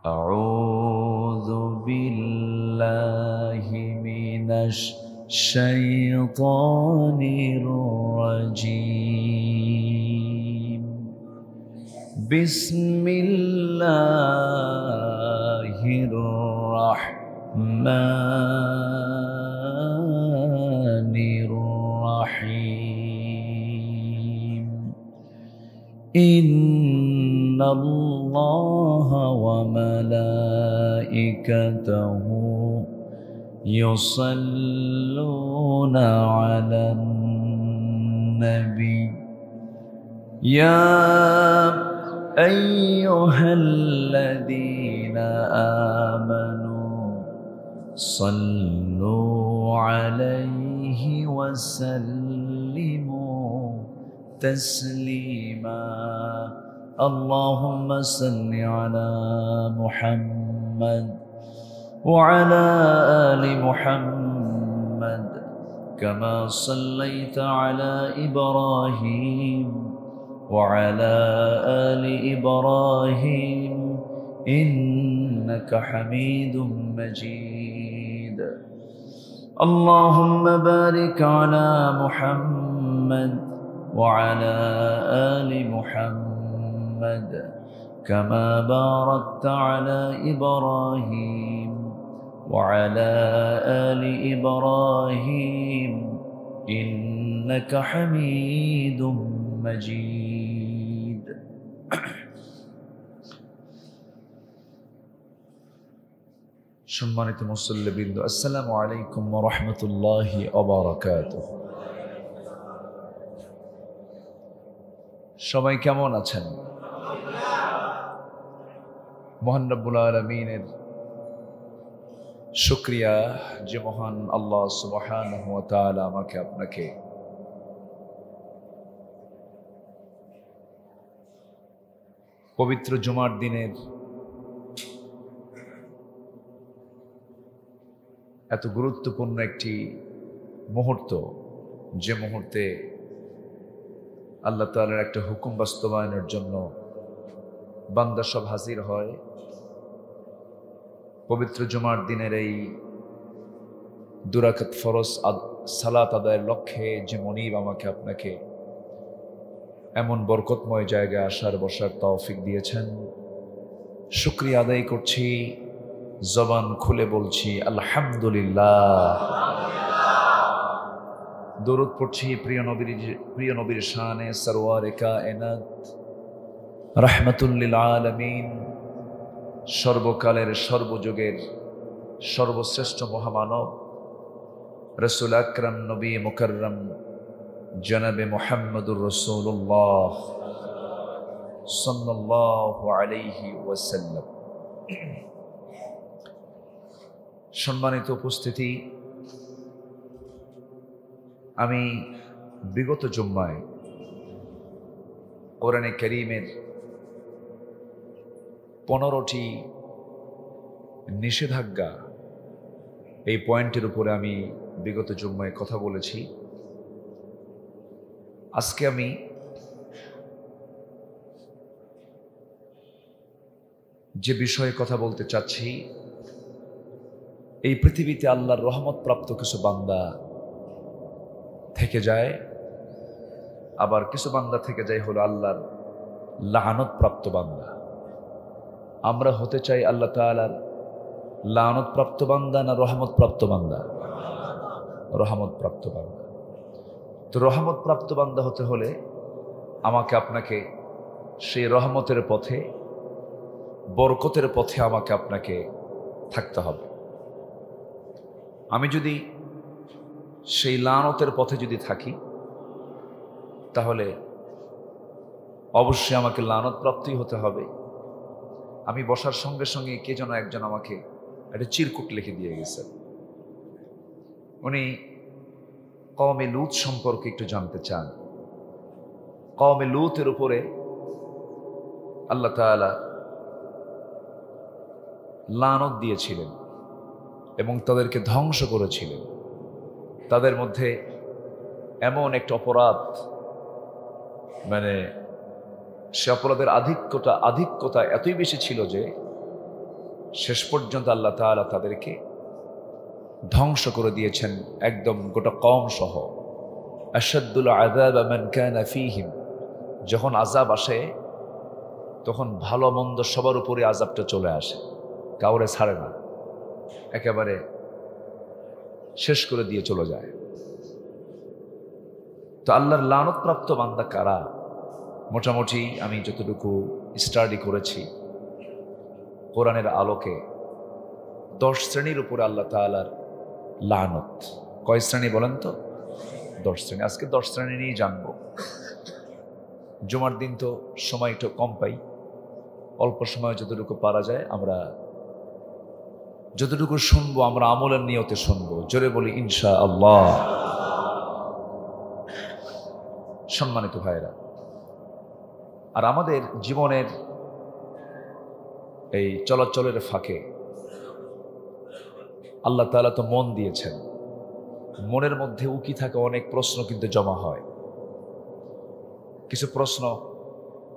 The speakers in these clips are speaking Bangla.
أعوذ بالله من الشيطان الرجيم. بسم الله الرحمن الرحيم. إن الله وملائكته يصلون على النبي يا أيها الذين آمنوا صلوا عليه وسلموا تسليما. اللهم صل على محمد وعلى آل محمد كما صليت على إبراهيم وعلى آل إبراهيم إنك حميد مجيد. اللهم بارك على محمد وعلى آل محمد كما باركت على إبراهيم وعلى آل إبراهيم إنك حميد مجيد. সম্মানিত মুসল্লিবৃন্দ, আসসালামু আলাইকুম ওয়া রাহমাতুল্লাহি ওয়া বারাকাতুহু। সবাই কেমন আছেন? মহান রব্বুল আলামিনের শুকরিয়া যে মহান আল্লাহ সুবহানাহু ওয়া তাআলা আমাকে আপনাকে পবিত্র জুমার দিনের এত গুরুত্বপূর্ণ একটি মুহূর্ত, যে মুহূর্তে আল্লাহ তাআলার একটা হুকুম বাস্তবায়নের জন্য বান্দা সব হাজির হয়, পবিত্র জুমার দিনের এই দুরাকাত ফরজ সালাত আদায়ের লক্ষ্যে যে মনিব আমাকে আপনাকে এমন বরকতময় জায়গায় আসার বসার তৌফিক দিয়েছেন, শুকরিয়া আদায় করছি, জবান খুলে বলছি আলহামদুলিল্লাহ। দরুদ পড়ছি প্রিয় নবীর শানে সরওয়ারে কায়নাত রাহমাতুল লিল আলামিন, সর্বকালের সর্বযুগের সর্বশ্রেষ্ঠ মহামানব রাসূল আকরাম নবী মুকাররম জনাবে মুহাম্মদুর রাসূলুল্লাহ সাল্লাল্লাহু আলাইহি ওয়াসাল্লাম। সম্মানিত উপস্থিতি, আমি বিগত জুম্মায় কোরআনে কারীমের 15টি নিষেধাজ্ঞা, এই পয়েন্টের উপরে আমি বিগত জুম্মায় কথা বলেছি। আজকে আমি যে বিষয়ে কথা বলতে চাচ্ছি, এই পৃথিবীতে আল্লাহর রহমত প্রাপ্ত কিছু বান্দা থেকে যায়, আবার কিছু বান্দা থেকে যায় হলো আল্লাহর লানত প্রাপ্ত বান্দা। আমরা হতে চাই আল্লাহ তাআলার লানত প্রাপ্ত বান্দা না রহমত প্রাপ্ত বান্দা? রহমত প্রাপ্ত বান্দা। তো রহমত প্রাপ্ত বান্দা হতে হলে আমাকে আপনাকে সেই রহমতের পথে, বরকতের পথে আমাকে আপনাকে থাকতে হবে। আমি যদি সেই লানতের পথে যদি থাকি, তাহলে অবশ্যই আমাকে লানত প্রাপ্তই হতে হবে। আমি বসার সঙ্গে সঙ্গে কে যেন একজন আমাকে একটা চিরকুট লিখে দিয়ে গেছেন। উনি কওমে লূত সম্পর্কে একটু জানতে চান। কওমে লূতের উপরে আল্লাহ তাআলা লানত দিয়েছিলেন এবং তাদেরকে ধ্বংস করেছিলেন। তাদের মধ্যে এমন একটা অপরাধ, সে অপরাধের আধিক্যতা এতই বেশি ছিল যে শেষ পর্যন্ত আল্লাহ তাআলা তাদেরকে ধ্বংস করে দিয়েছেন, একদম গোটা কওম সহ। আশাদ্দুল আযাব মান কানা ফীহিম, যখন আযাব আসে তখন ভালো মন্দ সবার উপরে আযাবটা চলে আসে, কাউরে ছাড়ে না, একেবারে শেষ করে দিয়ে চলে যায়। তো আল্লাহর লানতপ্রাপ্ত বান্দা কারা? মোটামুটি আমি যতটুকু স্টাডি করেছি কোরআনের আলোকে 10 শ্রেণীর উপরে আল্লাহ তাআলার লানত। কয় শ্রেণী বলেন তো? 10 শ্রেণী। আজকে 10 শ্রেণী নিয়েই জানবো। জুমার দিন তো সময় একটু কম পাই, অল্প সময় যতটুকু পারা যায় আমরা যতটুকু শুনবো আমরা আমলের নিয়তে শুনবো। জোরে বলি ইনশাআল্লাহ। সম্মানিত ভাইরা, আর আমাদের জীবনের এই চলাচলের ফাঁকে আল্লাহ তাআলা তো মন দিয়েছেন, মনের মধ্যে উকি থাকা অনেক প্রশ্ন কিন্তু জমা হয়। কিছু প্রশ্ন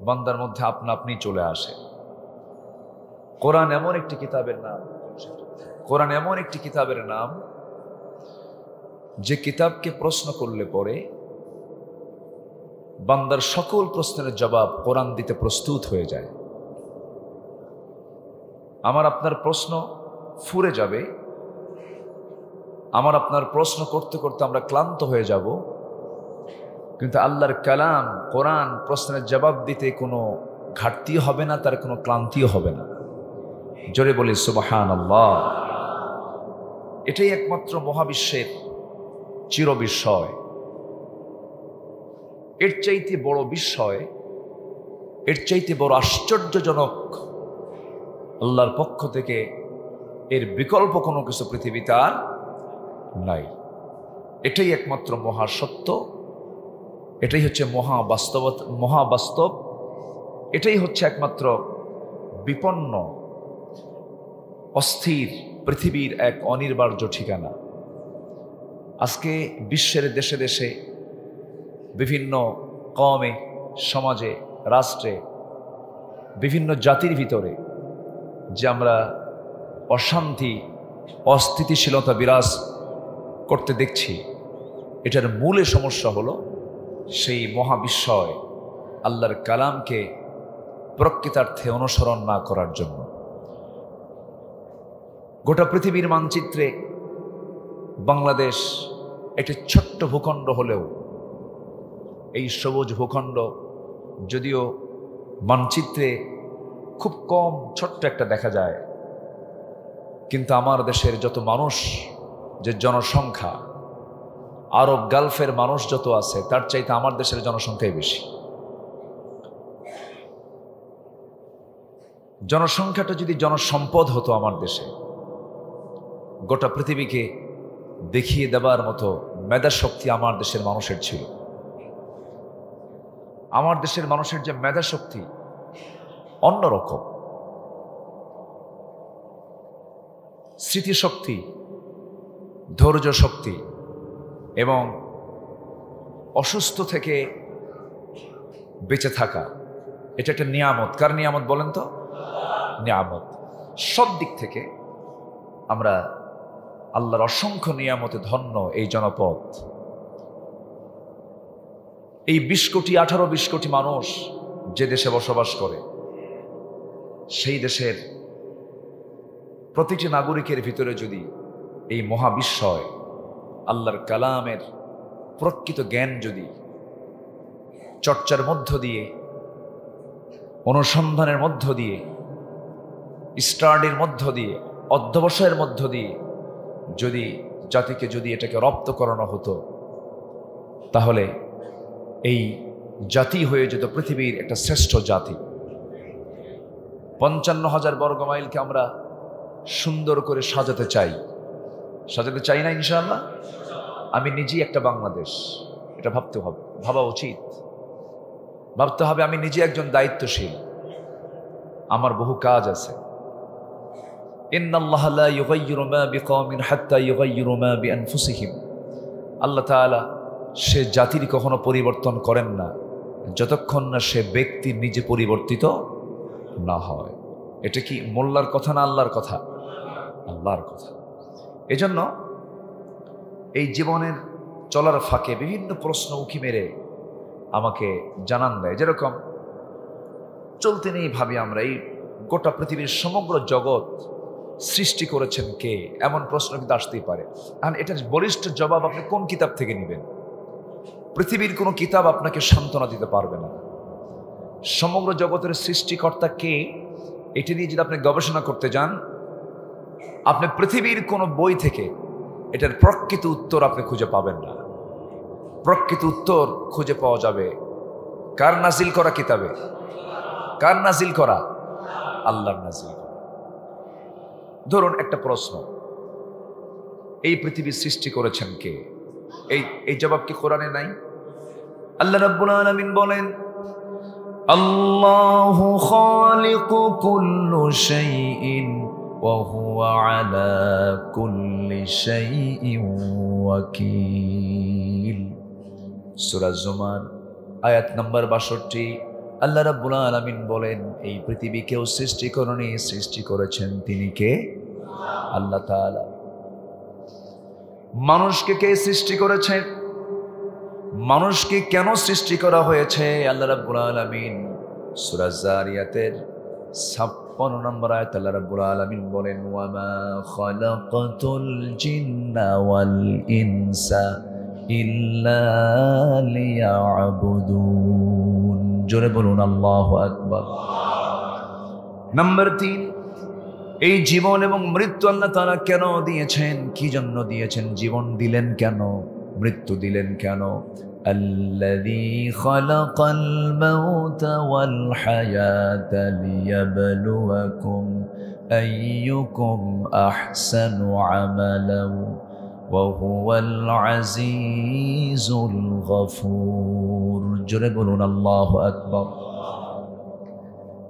বান্দার মধ্যে আপনা আপনি চলে আসে। কোরআন এমন একটি কিতাবের নাম যে কিতাবকে প্রশ্ন করলে পরে বান্দার সকল প্রশ্নের জবাব কোরআন দিতে প্রস্তুত হয়ে যায়। আমার আপনার প্রশ্ন ফুরে যাবে, আমার আপনার প্রশ্ন করতে করতে আমরা ক্লান্ত হয়ে যাব, কিন্তু আল্লাহর কালাম কোরআন প্রশ্নের জবাব দিতে কোনো ঘাটতিও হবে না, তার কোনো ক্লান্তিও হবে না। জোরে বলি সুবহানাল্লাহ। এটাই একমাত্র মহাবিশ্বের চির বিস্ময়। এর চাইতে বড় বিস্ময়, এর চাইতে বড় আশ্চর্যজনক আল্লাহর পক্ষ থেকে এর বিকল্প কোনো কিছু পৃথিবীতে আর নাই। এটাই একমাত্র মহাসত্য, এটাই হচ্ছে মহাবাস্তব, এটাই হচ্ছে একমাত্র বিপন্ন অস্থির পৃথিবীর এক অনির্বার্য ঠিকানা। আজকে বিশ্বের দেশে দেশে বিভিন্ন কওমে, সমাজে, রাষ্ট্রে, বিভিন্ন জাতির ভিতরে যে আমরা অশান্তি, অস্থিতিশীলতা বিরাজ করতে দেখছি, এটার মূলে সমস্যা হলো সেই মহাবিস্ময় আল্লাহর কালামকে প্রকৃতার্থে অনুসরণ না করার জন্য। গোটা পৃথিবীর মানচিত্রে বাংলাদেশ একটি ছোট্ট ভূখণ্ড হলেও এই সবুজ ভূখণ্ড যদিও মানচিত্রে খুব কম ছোট্ট একটা দেখা যায়, কিন্তু আমার দেশের যত মানুষ, যে জনসংখ্যা আরব গালফের মানুষ যত আছে তার চাইতে আমার দেশের জনসংখ্যাই বেশি। জনসংখ্যাটা যদি জনসম্পদ হতো আমার দেশে, গোটা পৃথিবীকে দেখিয়ে দেবার মতো মেধা শক্তি আমার দেশের মানুষের ছিল। আমার দেশের মানুষের যে মেধা শক্তি অন্যরকম, স্মৃতিশক্তি, ধৈর্য শক্তি এবং অসুস্থ থেকে বেঁচে থাকা, এটা একটা নিয়ামত। কার নিয়ামত বলেন তো? নিয়ামত। সব দিক থেকে আমরা আল্লাহর অসংখ্য নিয়ামতে ধন্য এই জনপদ। এই 20 কোটি মানুষ যে দেশে বসবাস করে, সেই দেশের প্রতিটি নাগরিকের ভিতরে যদি এই মহাবিস্ময় আল্লাহর কালামের প্রকৃত জ্ঞান যদি চর্চার মধ্য দিয়ে, অনুসন্ধানের মধ্য দিয়ে, স্টাডির মধ্য দিয়ে, অধ্যবসায়ের মধ্য দিয়ে যদি জাতিকে যদি এটাকে রপ্ত করানো হতো, তাহলে এই জাতি হয়ে যেত পৃথিবীর একটা শ্রেষ্ঠ জাতি। 55,000 বর্গ মাইলকে আমরা সুন্দর করে সাজাতে চাই না ইনশাআল্লাহ? আমি নিজেই একটা বাংলাদেশ, এটা ভাবা উচিত, ভাবতে হবে। আমি নিজে একজন দায়িত্বশীল, আমার বহু কাজ আছে। ইন্নাল্লাহা লা ইউগাইয়িরু মা বিকওমিন হাত্তা ইউগাইয়িরু মা বিআনফুসিহিম। আল্লাহ তাআলা সে জাতির কখনো পরিবর্তন করেন না যতক্ষণ না সে ব্যক্তি নিজে পরিবর্তিত না হয়। এটা কি মোল্লার কথা না আল্লাহর কথা? আল্লাহর কথা। এজন্য এই জীবনের চলার ফাঁকে বিভিন্ন প্রশ্ন উঁকি মেরে আমাকে জানান দেয়। যেরকম চলতে নেই ভাবি আমরা, এই গোটা পৃথিবীর সমগ্র জগৎ সৃষ্টি করেছেন কে, এমন প্রশ্ন কিন্তু আসতেই পারে। আর এটার বলিষ্ঠ জবাব আপনি কোন কিতাব থেকে নেবেন? পৃথিবীর কোনো কিতাব আপনাকে সান্ত্বনা দিতে পারবে না। সমগ্র জগতের সৃষ্টিকর্তা কে, এটি নিয়ে যদি আপনি গবেষণা করতে যান, আপনি পৃথিবীর কোনো বই থেকে এটার প্রকৃত উত্তর আপনি খুঁজে পাবেন না। প্রকৃত উত্তর খুঁজে পাওয়া যাবে কার নাজিল করা কিতাবে? কার নাজিল করা? আল্লাহর নাজিল। ধরুন একটা প্রশ্ন, এই পৃথিবী সৃষ্টি করেছেন কে? এই জবাব কি কোরআনে নাই? আল্লাহ রাব্বুল আলামিন বলেন, আল্লাহু খালিকু কুল্লি শাইইন ওয়া হুয়া আলা কুল্লি শাইইন ওয়াকিল। সূরা জুমার আয়াত নম্বর 62। আল্লাহ রাব্বুল আলামিন বলেন, এই পৃথিবী কেউ সৃষ্টি করেনি, সৃষ্টি করেছেন তিনি কে? আল্লাহ তাআলা। মানুষকে কে সৃষ্টি করেছেন? মানুষকে কেন সৃষ্টি করা হয়েছে? আল্লাহ রাব্বুল আলামিন সূরা যারিয়াতের 56 নম্বর আয়াতে আল্লাহ রাব্বুল আলামিন বলেন, ওয়া মা খালাকাতুল জিন্না ওয়াল ইনসা ইল্লা লিয়াবুদুন। জোরে বলুন আল্লাহু আকবার। নাম্বার 3, এই জীবন এবং মৃত্যু আল্লাহ তাআলা কেন দিয়েছেন? কি জন্য দিয়েছেন? জীবন দিলেন কেন? মৃত্যু দিলেন কেন? আল্লাযী খালাকাল মাউতা ওয়াল হায়াতা লিয়াবলুয়াকুম আইয়ুকুম আহসানু আমালান ওয়া হুয়াল আজিজুল গফুর। জোরে বলুন আল্লাহু আকবার।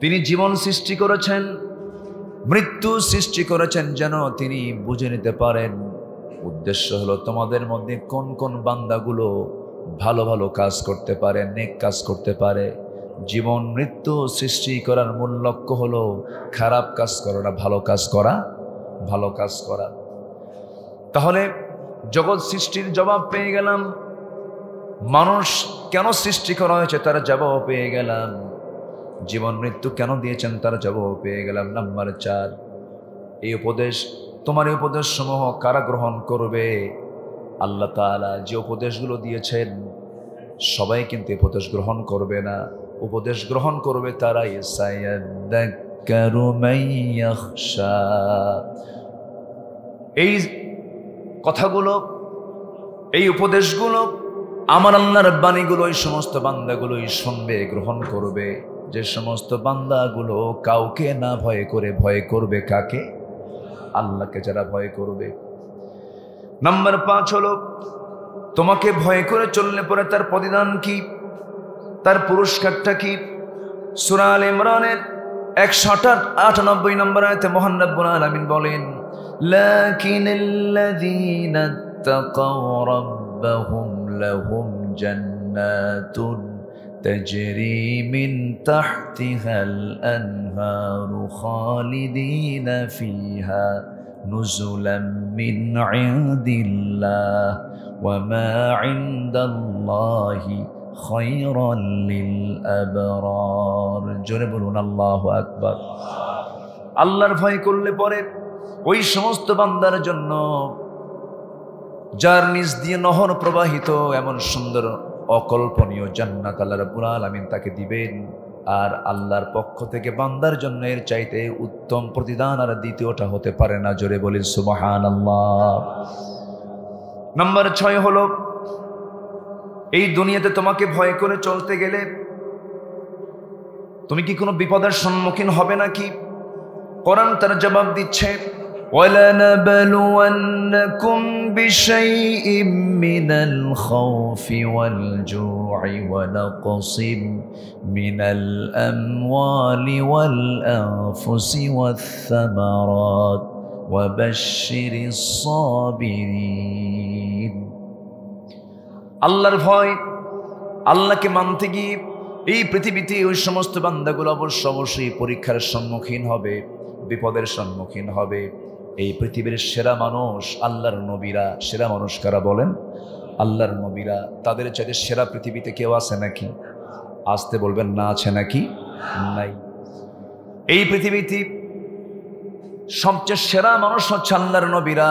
তিনি জীবন সৃষ্টি করেছেন, মৃত্যু সৃষ্টি করেছেন যেন তিনি বুঝে নিতে পারেন। উদ্দেশ্য হলো তোমাদের মধ্যে কোন কোন বান্দাগুলো ভালো ভালো কাজ করতে পারে, নেক কাজ করতে পারে। জীবন মৃত্যু সৃষ্টি করার মূল লক্ষ্য হলো খারাপ কাজ করা না, ভালো কাজ করা, ভালো কাজ করা। তাহলে জগৎ সৃষ্টির জবাব পেয়ে গেলাম, মানুষ কেন সৃষ্টি করা হয়েছে তার জবাব পেয়ে গেলাম, জীবন মৃত্যু কেন দিয়েছেন তার জবাব পেয়ে গেলাম। নাম্বার 4, এই উপদেশ, তোমার এই উপদেশ সমূহ কারা গ্রহণ করবে? আল্লাহ তাআলা যে উপদেশগুলো দিয়েছেন সবাই কিন্তু উপদেশ গ্রহণ করবে না। উপদেশ গ্রহণ করবে তারাই। সায়াযাক্কারু মান ইয়াখশা। এই কথাগুলো, এই উপদেশগুলো, আমার আল্লাহর বাণীগুলো এই সমস্ত বান্দাগুলোই শুনবে, গ্রহণ করবে। যে সমস্ত বান্দাগুলো কাউকে না ভয় করে, ভয় করবে কাকে? আল্লাহকে যারা ভয় করবে। নাম্বার 5 হলো, তোমাকে ভয় করে চললে পরে তার প্রতিদান কি, তার পুরস্কারটা কি? সূরা আলে ইমরানের 198 নম্বর আয়াতে মহান রব্বুল আলামিন বলেন, লাকিনাল্লাযীনা তাকাও রাব্বাহুম লাহুম জান্নাতুন তাজরি মিন তাহতিহাল আনহারু খালিদিনা ফিহা নুজুলাম মিন ইনদিল্লাহ ওয়া মা ইনদাল্লাহি খায়রাল লিল আবরার। জোরে বলুন আল্লাহু আকবার। আল্লাহর ভয় করলে পরে ওই সমস্ত বান্দার জন্য যার নিজ দিয়ে নহর প্রবাহিত এমন সুন্দর অকল্পনীয় জান্নাত আল্লাহ রাব্বুল আলামিন তাকে দিবেন। আর আল্লাহর পক্ষ থেকে বান্দার জন্য এর চাইতে উত্তম প্রতিদান আর দ্বিতীয়টা হতে পারে না। জোরে বলেন সুবহানাল্লাহ। নাম্বার 6 হলো, এই দুনিয়াতে তোমাকে ভয় করে চলতে গেলে তুমি কি কোনো বিপদের সম্মুখীন হবে নাকি? কোরআন তার জবাব দিচ্ছে, وَلَنَبْلُوَنَّكُمْ بِشَيْءٍ مِّنَ الْخَوْفِ وَالْجُوعِ وَنَقْصٍ مِّنَ الْأَمْوَالِ وَالْأَنفُسِ وَالثَّمَرَاتِ وَبَشِّرِ الصَّابِرِينَ। আল্লাহর ভয়, আল্লাহকে মানতে গিয়ে এই পৃথিবীতে ওই সমস্ত বান্দাগুলো অবশ্যই পরীক্ষার সম্মুখীন হবে, বিপদের সম্মুখীন হবে। এই পৃথিবীর সেরা মানুষ আল্লাহর নবীরা। সেরা মানুষ কারা বলেন? আল্লাহর নবীরা। তাদের চাইতে সেরা পৃথিবীতে কেউ আছে নাকি? আসতে বলবেন না, আছে নাকি? নাই। এই পৃথিবীতে সবচেয়ে সেরা মানুষ হচ্ছে আল্লাহর নবীরা।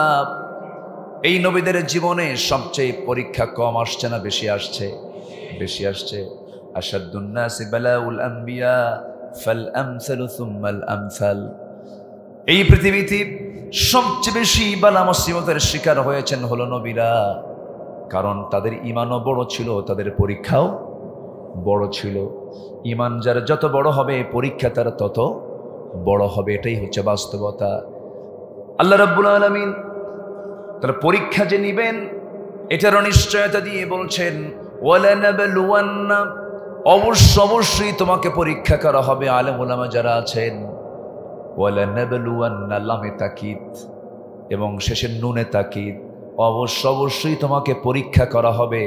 এই নবীদের জীবনে সবচেয়ে পরীক্ষা কম আসছে না বেশি আসছে? বেশি আসছে। আশাদ্দুন নাসি বালাউল আম্বিয়া ফাল আমসালু সুম্মাল আমসাল। এই পৃথিবীতে সবচেয়ে বেশি বালা মুসিবতের শিকার হয়েছেন হলো নবীরা। কারণ তাদের ঈমানও বড় ছিল, তাদের পরীক্ষাও বড় ছিল। ঈমান যার যত বড় হবে পরীক্ষা তার তত বড় হবে, এটাই হচ্ছে বাস্তবতা। আল্লাহ রাব্বুল আলামিন তার পরীক্ষা যে নিবেন এটারও নিশ্চয়তা দিয়ে বলছেন, ওয়ালানাবলুওয়ান্না, অবশ্যই তোমাকে পরীক্ষা করা হবে। আলেম ওলামা যারা আছেন, ওয়ালানাবলুওয়ান্না লামে তাকিদ এবং শেষের নুনে তাকিদ, অবশ্যই তোমাকে পরীক্ষা করা হবে।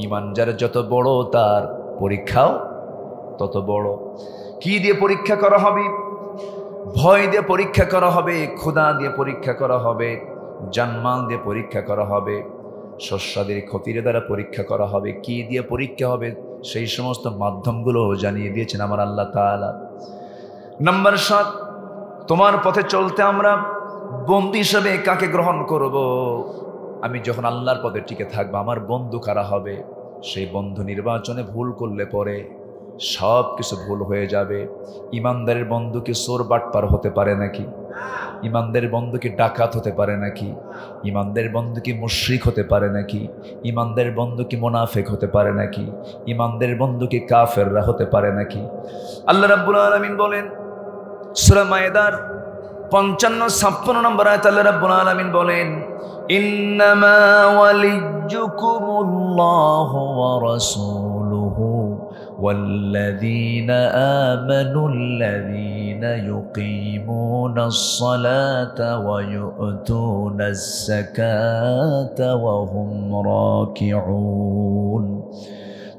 ঈমান যার যত বড় তার পরীক্ষাও তত বড়। কি দিয়ে পরীক্ষা করা হবে? ভয় দিয়ে পরীক্ষা করা হবে, ক্ষুধা দিয়ে পরীক্ষা করা হবে, জানমাল দিয়ে পরীক্ষা করা হবে, শস্যাদের ক্ষতির দ্বারা পরীক্ষা করা হবে। কি দিয়ে পরীক্ষা হবে সেই সমস্ত মাধ্যমগুলো জানিয়ে দিয়েছেন আমার আল্লাহ তাআলা। নাম্বার 7, তোমার পথে চলতে আমরা বন্ধু হিসেবে কাকে গ্রহণ করব? আমি যখন আল্লাহর পথে টিকে থাকবো আমার বন্ধু কারা হবে? সেই বন্ধু নির্বাচনে ভুল করলে পরে সব কিছু ভুল হয়ে যাবে। ইমানদারের বন্ধু কি চোর বাটপার হতে পারে নাকি? ইমানদারের বন্ধু কি ডাকাত হতে পারে নাকি? ইমানদারের বন্ধু কি মুশরিক হতে পারে নাকি? ইমানদারের বন্ধু কি মুনাফিক হতে পারে নাকি? ইমানদারের বন্ধু কি কাফেররা হতে পারে নাকি? আল্লাহ রাব্বুল আলামিন বলেন সূরা মায়েদার 55-56 নম্বর আয়াত, আল্লাহ রাব্বুল আলামিন বলেন, ইন্নামা ওয়ালিয়্যুকুমুল্লাহু ওয়া রাসূলুহু ওয়াল্লাযীনা আমানুল্লাযীনা ইউকিমুনাস সালাতা ওয়া ইউতুনাস যাকাতা ওয়া হুম রাকিউন।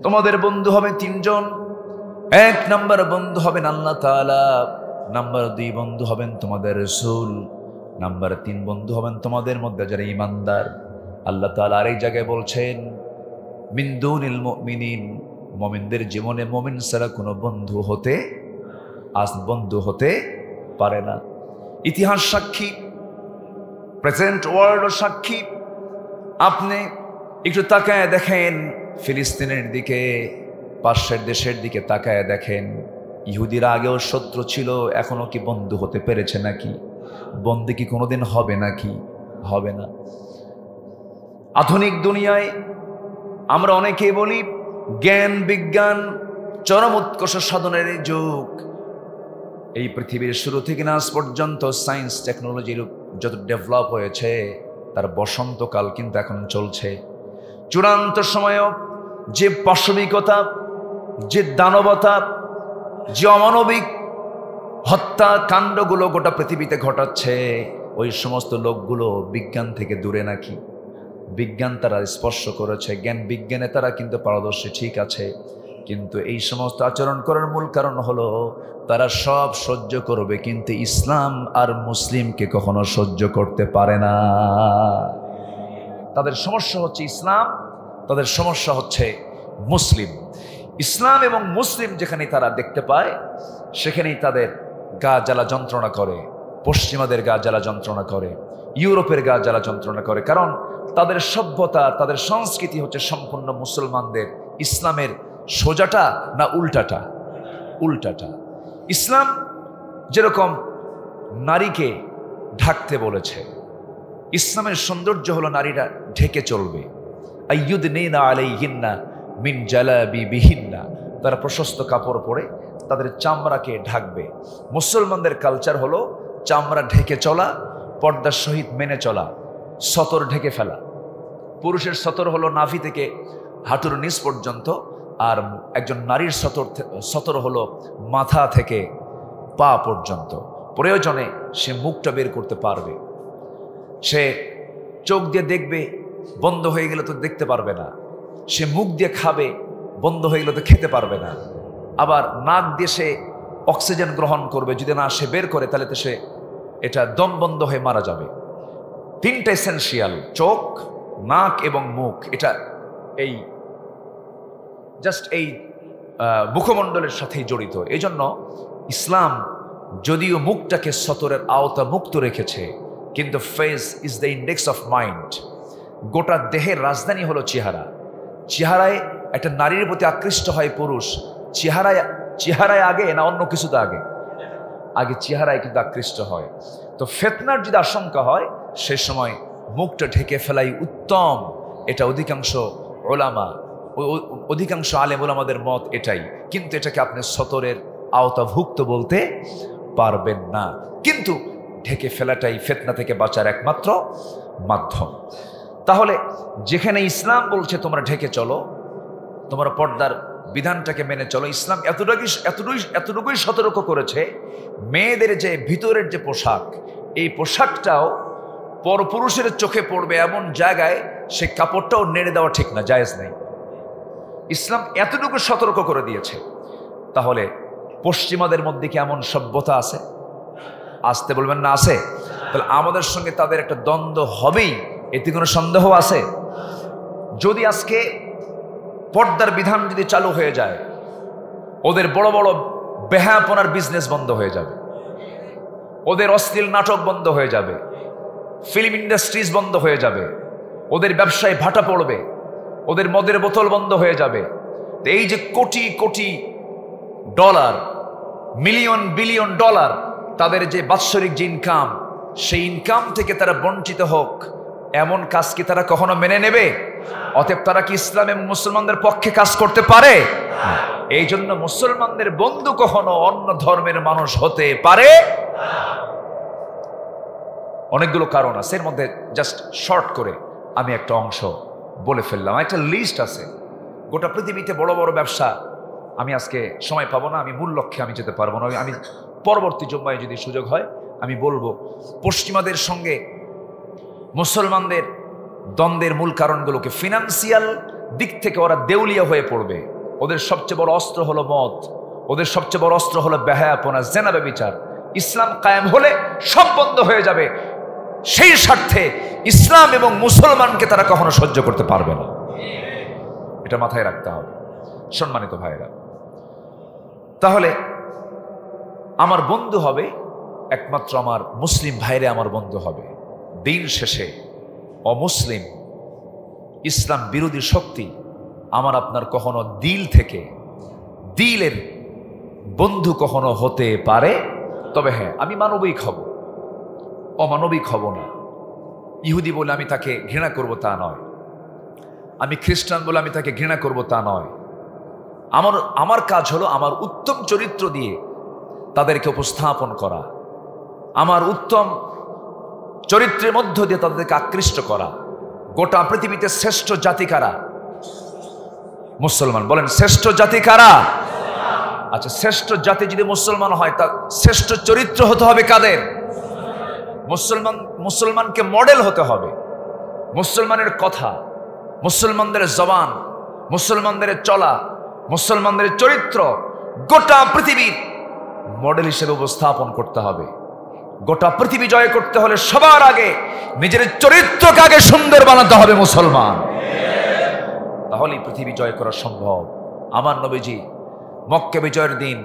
তোমাদের বন্ধু হবে 3 জন। 1 নম্বর বন্ধু হবেন আল্লাহ তাআলা, নাম্বার 2 বন্ধু হবেন তোমাদের রাসূল, নাম্বার 3 বন্ধু হবেন তোমাদের মধ্যে যারা ঈমানদার। আল্লাহ তাআলা আর এই জায়গায় বলছেন, মিন দুনিল মুমিনিন, মুমিনদের জীবনে মুমিন ছাড়া কোনো বন্ধু হতে পারে না। ইতিহাস সাক্ষী, প্রেজেন্ট ওয়ার্ল্ড সাক্ষী। আপনি একটু তাকায় দেখেন ফিলিস্তিনের দিকে, পাশের দেশের দিকে তাকায় দেখেন। ইহুদিরা আগেও শত্রু ছিল, এখনো কি বন্ধু হতে পেরেছে নাকি? বন্ধু কি কোনোদিন হবে নাকি? হবে না। আধুনিক দুনিয়ায় আমরা অনেকেই বলি জ্ঞান বিজ্ঞান চরম উৎকর্ষ সাধনের এই যুগ। এই পৃথিবীর শুরু থেকে আজ পর্যন্ত সায়েন্স টেকনোলজির যত ডেভেলপ হয়েছে তার বসন্তকাল কিন্তু এখন চলছে। চূড়ান্ত সময়েও যে পাশবিকতা, যে দানবতা, যে অমানবিক হত্যা কাণ্ডগুলো গোটা পৃথিবীতে ঘটাচ্ছে, ওই সমস্ত লোকগুলো বিজ্ঞান থেকে দূরে নাকি? বিজ্ঞান তারা স্পর্শ করেছে, জ্ঞান বিজ্ঞানে তারা কিন্তু পারদর্শী, ঠিক আছে, কিন্তু এই সমস্ত আচরণ করার মূল কারণ হলো তারা সব সহ্য করবে কিন্তু ইসলাম আর মুসলিমকে কখনো সহ্য করতে পারে না। তাদের সমস্যা হচ্ছে ইসলাম, তাদের সমস্যা হচ্ছে মুসলিম। ইসলাম এবং মুসলিম যেখানে তারা দেখতে পায় সেখানেই তাদের গা জ্বালা যন্ত্রণা করে, পশ্চিমাদের গা জ্বালা যন্ত্রণা করে, ইউরোপের গা জ্বালা যন্ত্রণা করে। কারণ তাদের সভ্যতা, তাদের সংস্কৃতি হচ্ছে সম্পূর্ণ মুসলমানদের। ইসলামের সোজাটা না উল্টাটা? উল্টাটা। ইসলাম যেরকম নারীকে ঢাকতে বলেছে, ইসলামের সৌন্দর্য হলো নারীরা ঢেকে চলবে। আইয়ুদনিনা আলাইহিন্না মিন জালাবিবিহিন্না, তারা প্রশস্ত কাপড় পরে তাদের চামড়াকে ঢাকবে। মুসলমানদের কালচার হলো চামড়া ঢেকে চলা, পর্দার সহিত মেনে চলা, সতর ঢেকে ফেলা। পুরুষের সতর হলো নাভি থেকে হাঁটুর নিচ পর্যন্ত, আর একজন নারীর সতর হলো মাথা থেকে পা পর্যন্ত। প্রয়োজনে সে মুখটা বের করতে পারবে, সে চোখ দিয়ে দেখবে, বন্ধ হয়ে গেলে তো দেখতে পারবে না, সে মুখ দিয়ে খাবে, বন্ধ হয়ে গেলে তো খেতে পারবে না। আবার নাক দিয়ে সে অক্সিজেন গ্রহণ করবে, যদি না সে বের করে তাহলে তো সে এটা দম বন্ধ হয়ে মারা যাবে। তিনটা এসেনশিয়াল, চোখ, নাক এবং মুখ, এটা এই জাস্ট এই মুখমণ্ডলের সাথেই জড়িত। এই জন্য ইসলাম যদিও মুখটাকে সতরের আওতা মুক্ত রেখেছে, কিন্তু face is the index of mind. গোটা দেহের রাজধানী হলো চেহারা। চেহারায় একটা নারীর প্রতি আকৃষ্ট হয় পুরুষ, চেহারায় আগে না অন্য কিছুতে আগে? আগে চেহারায় কিন্তু আকৃষ্ট হয়। তো ফিতনার যদি আশঙ্কা হয় সে সময় মুখটা ঢেকে ফেলাই উত্তম। এটা অধিকাংশ আলেম ওলামাদের মত এটাই। কিন্তু এটাকে আপনি সতরের আওতাভুক্ত বলতে পারবেন না। কিন্তু ঢেকে ফেলাটাই ফিতনা থেকে বাঁচার একমাত্র মাধ্যম। তাহলে যেখানে ইসলাম বলছে তোমরা ঢেকে চলো, তোমরা পর্দার বিধানটাকে মেনে চলো, ইসলাম এতটুকুই সতর্ক করেছে মেয়েদের যে ভিতরের যে পোশাক, এই পোশাকটাও পরপুরুষের চোখে পড়বে এমন জায়গায় সে কাপড়টাও নেড়ে দেওয়া ঠিক না, জায়েজ নেই। ইসলাম এতটুকু সতর্ক করে দিয়েছে। তাহলে পশ্চিমাদের মধ্যে কি এমন সভ্যতা আছে? আসতে বলবেন না আছে? তাহলে আমাদের সঙ্গে তাদের একটা দ্বন্দ্ব হবেই, এতে কোনো সন্দেহ আছে? যদি আজকে পর্দার বিধান যদি চালু হয়ে যায়, ওদের বড় বড় বেহায়াপনার বিজনেস বন্ধ হয়ে যাবে, ওদের অশ্লীল নাটক বন্ধ হয়ে যাবে, ফিল্ম ইন্ডাস্ট্রিজ বন্ধ হয়ে যাবে, ওদের ব্যবসায় ভাটা পড়বে, ওদের মদের বোতল বন্ধ হয়ে যাবে। এই যে crore crore dollar, million billion dollar তাদের যে বাৎসরিক যে ইনকাম, সেই ইনকাম থেকে তারা বঞ্চিত হোক, এমন কাজ কি তারা কখনো মেনে নেবে? অতএব তারা কি ইসলাম এবং মুসলমানদের পক্ষে কাজ করতে পারে? এই জন্য মুসলমানদের বন্ধু কখনো অন্য ধর্মের মানুষ হতে পারে। অনেকগুলো কারণ আছে, এর মধ্যে জাস্ট শর্ট করে আমি একটা অংশ বলে ফেললাম। একটা লিস্ট আছে, গোটা পৃথিবীতে বড় বড় ব্যবসা। আমি আজকে সময় পাবো না, আমি মূল লক্ষ্যে আমি যেতে পারবো না। আমি পরবর্তী জুম্মায় যদি সুযোগ হয় আমি বলবো পশ্চিমাদের সঙ্গে মুসলমানদের দ্বন্দ্বের মূল কারণগুলোকে। ফিনান্সিয়াল দিক থেকে ওরা দেউলিয়া হয়ে পড়বে। ওদের সবচেয়ে বড় অস্ত্র হলো মদ, ওদের সবচেয়ে বড় অস্ত্র হলো বেহায়াপনা, জেনা, ব্যভিচার। ইসলাম কায়েম হলে সব বন্ধ হয়ে যাবে। সেই স্বার্থে ইসলাম এবং মুসলমানকে তারা কখনো সহ্য করতে পারবে না, এটা মাথায় রাখতে হবে সম্মানিত ভাইরা। তাহলে আমার বন্ধু হবে একমাত্র আমার মুসলিম ভাইরে আমার বন্ধু হবে। দিন শেষে অমুসলিম ইসলাম বিরোধী শক্তি আমার আপনার কখনো দিল থেকে দিলের বন্ধু কখনো হতে পারে। তবে হ্যাঁ, আমি মানবিক হব, অমানবিক হব না। ইহুদি বলে আমি তাকে ঘৃণা করব তা নয়, আমি খ্রিস্টান বলে আমি তাকে ঘৃণা করব তা নয়। আমার কাজ হলো আমার উত্তম চরিত্র দিয়ে তাদেরকে উপস্থাপন করা, আমার উত্তম চরিত্রের মধ্য দিয়ে তাদেরকে আকৃষ্ট করা। গোটা পৃথিবীতে শ্রেষ্ঠ জাতি কারা? মুসলমান। বলেন শ্রেষ্ঠ জাতি কারা? আচ্ছা, শ্রেষ্ঠ জাতি যদি মুসলমান হয়, তা শ্রেষ্ঠ চরিত্র হতে হবে কাদের? মুসলমানকে মডেল হতে হবে। মুসলমানের কথা, মুসলমানদের জবান, মুসলমানদের চলা, মুসলমানদের চরিত্র গোটা পৃথিবীর মডেল হিসেবে উপস্থাপন করতে হবে। গোটা পৃথিবী জয় করতে হলে সবার আগে নিজের চরিত্রকে আগে সুন্দর বানাতে হবে মুসলমান, তাহলেই পৃথিবী জয় করা সম্ভব। আমার নবীজি মক্কা বিজয়ের দিন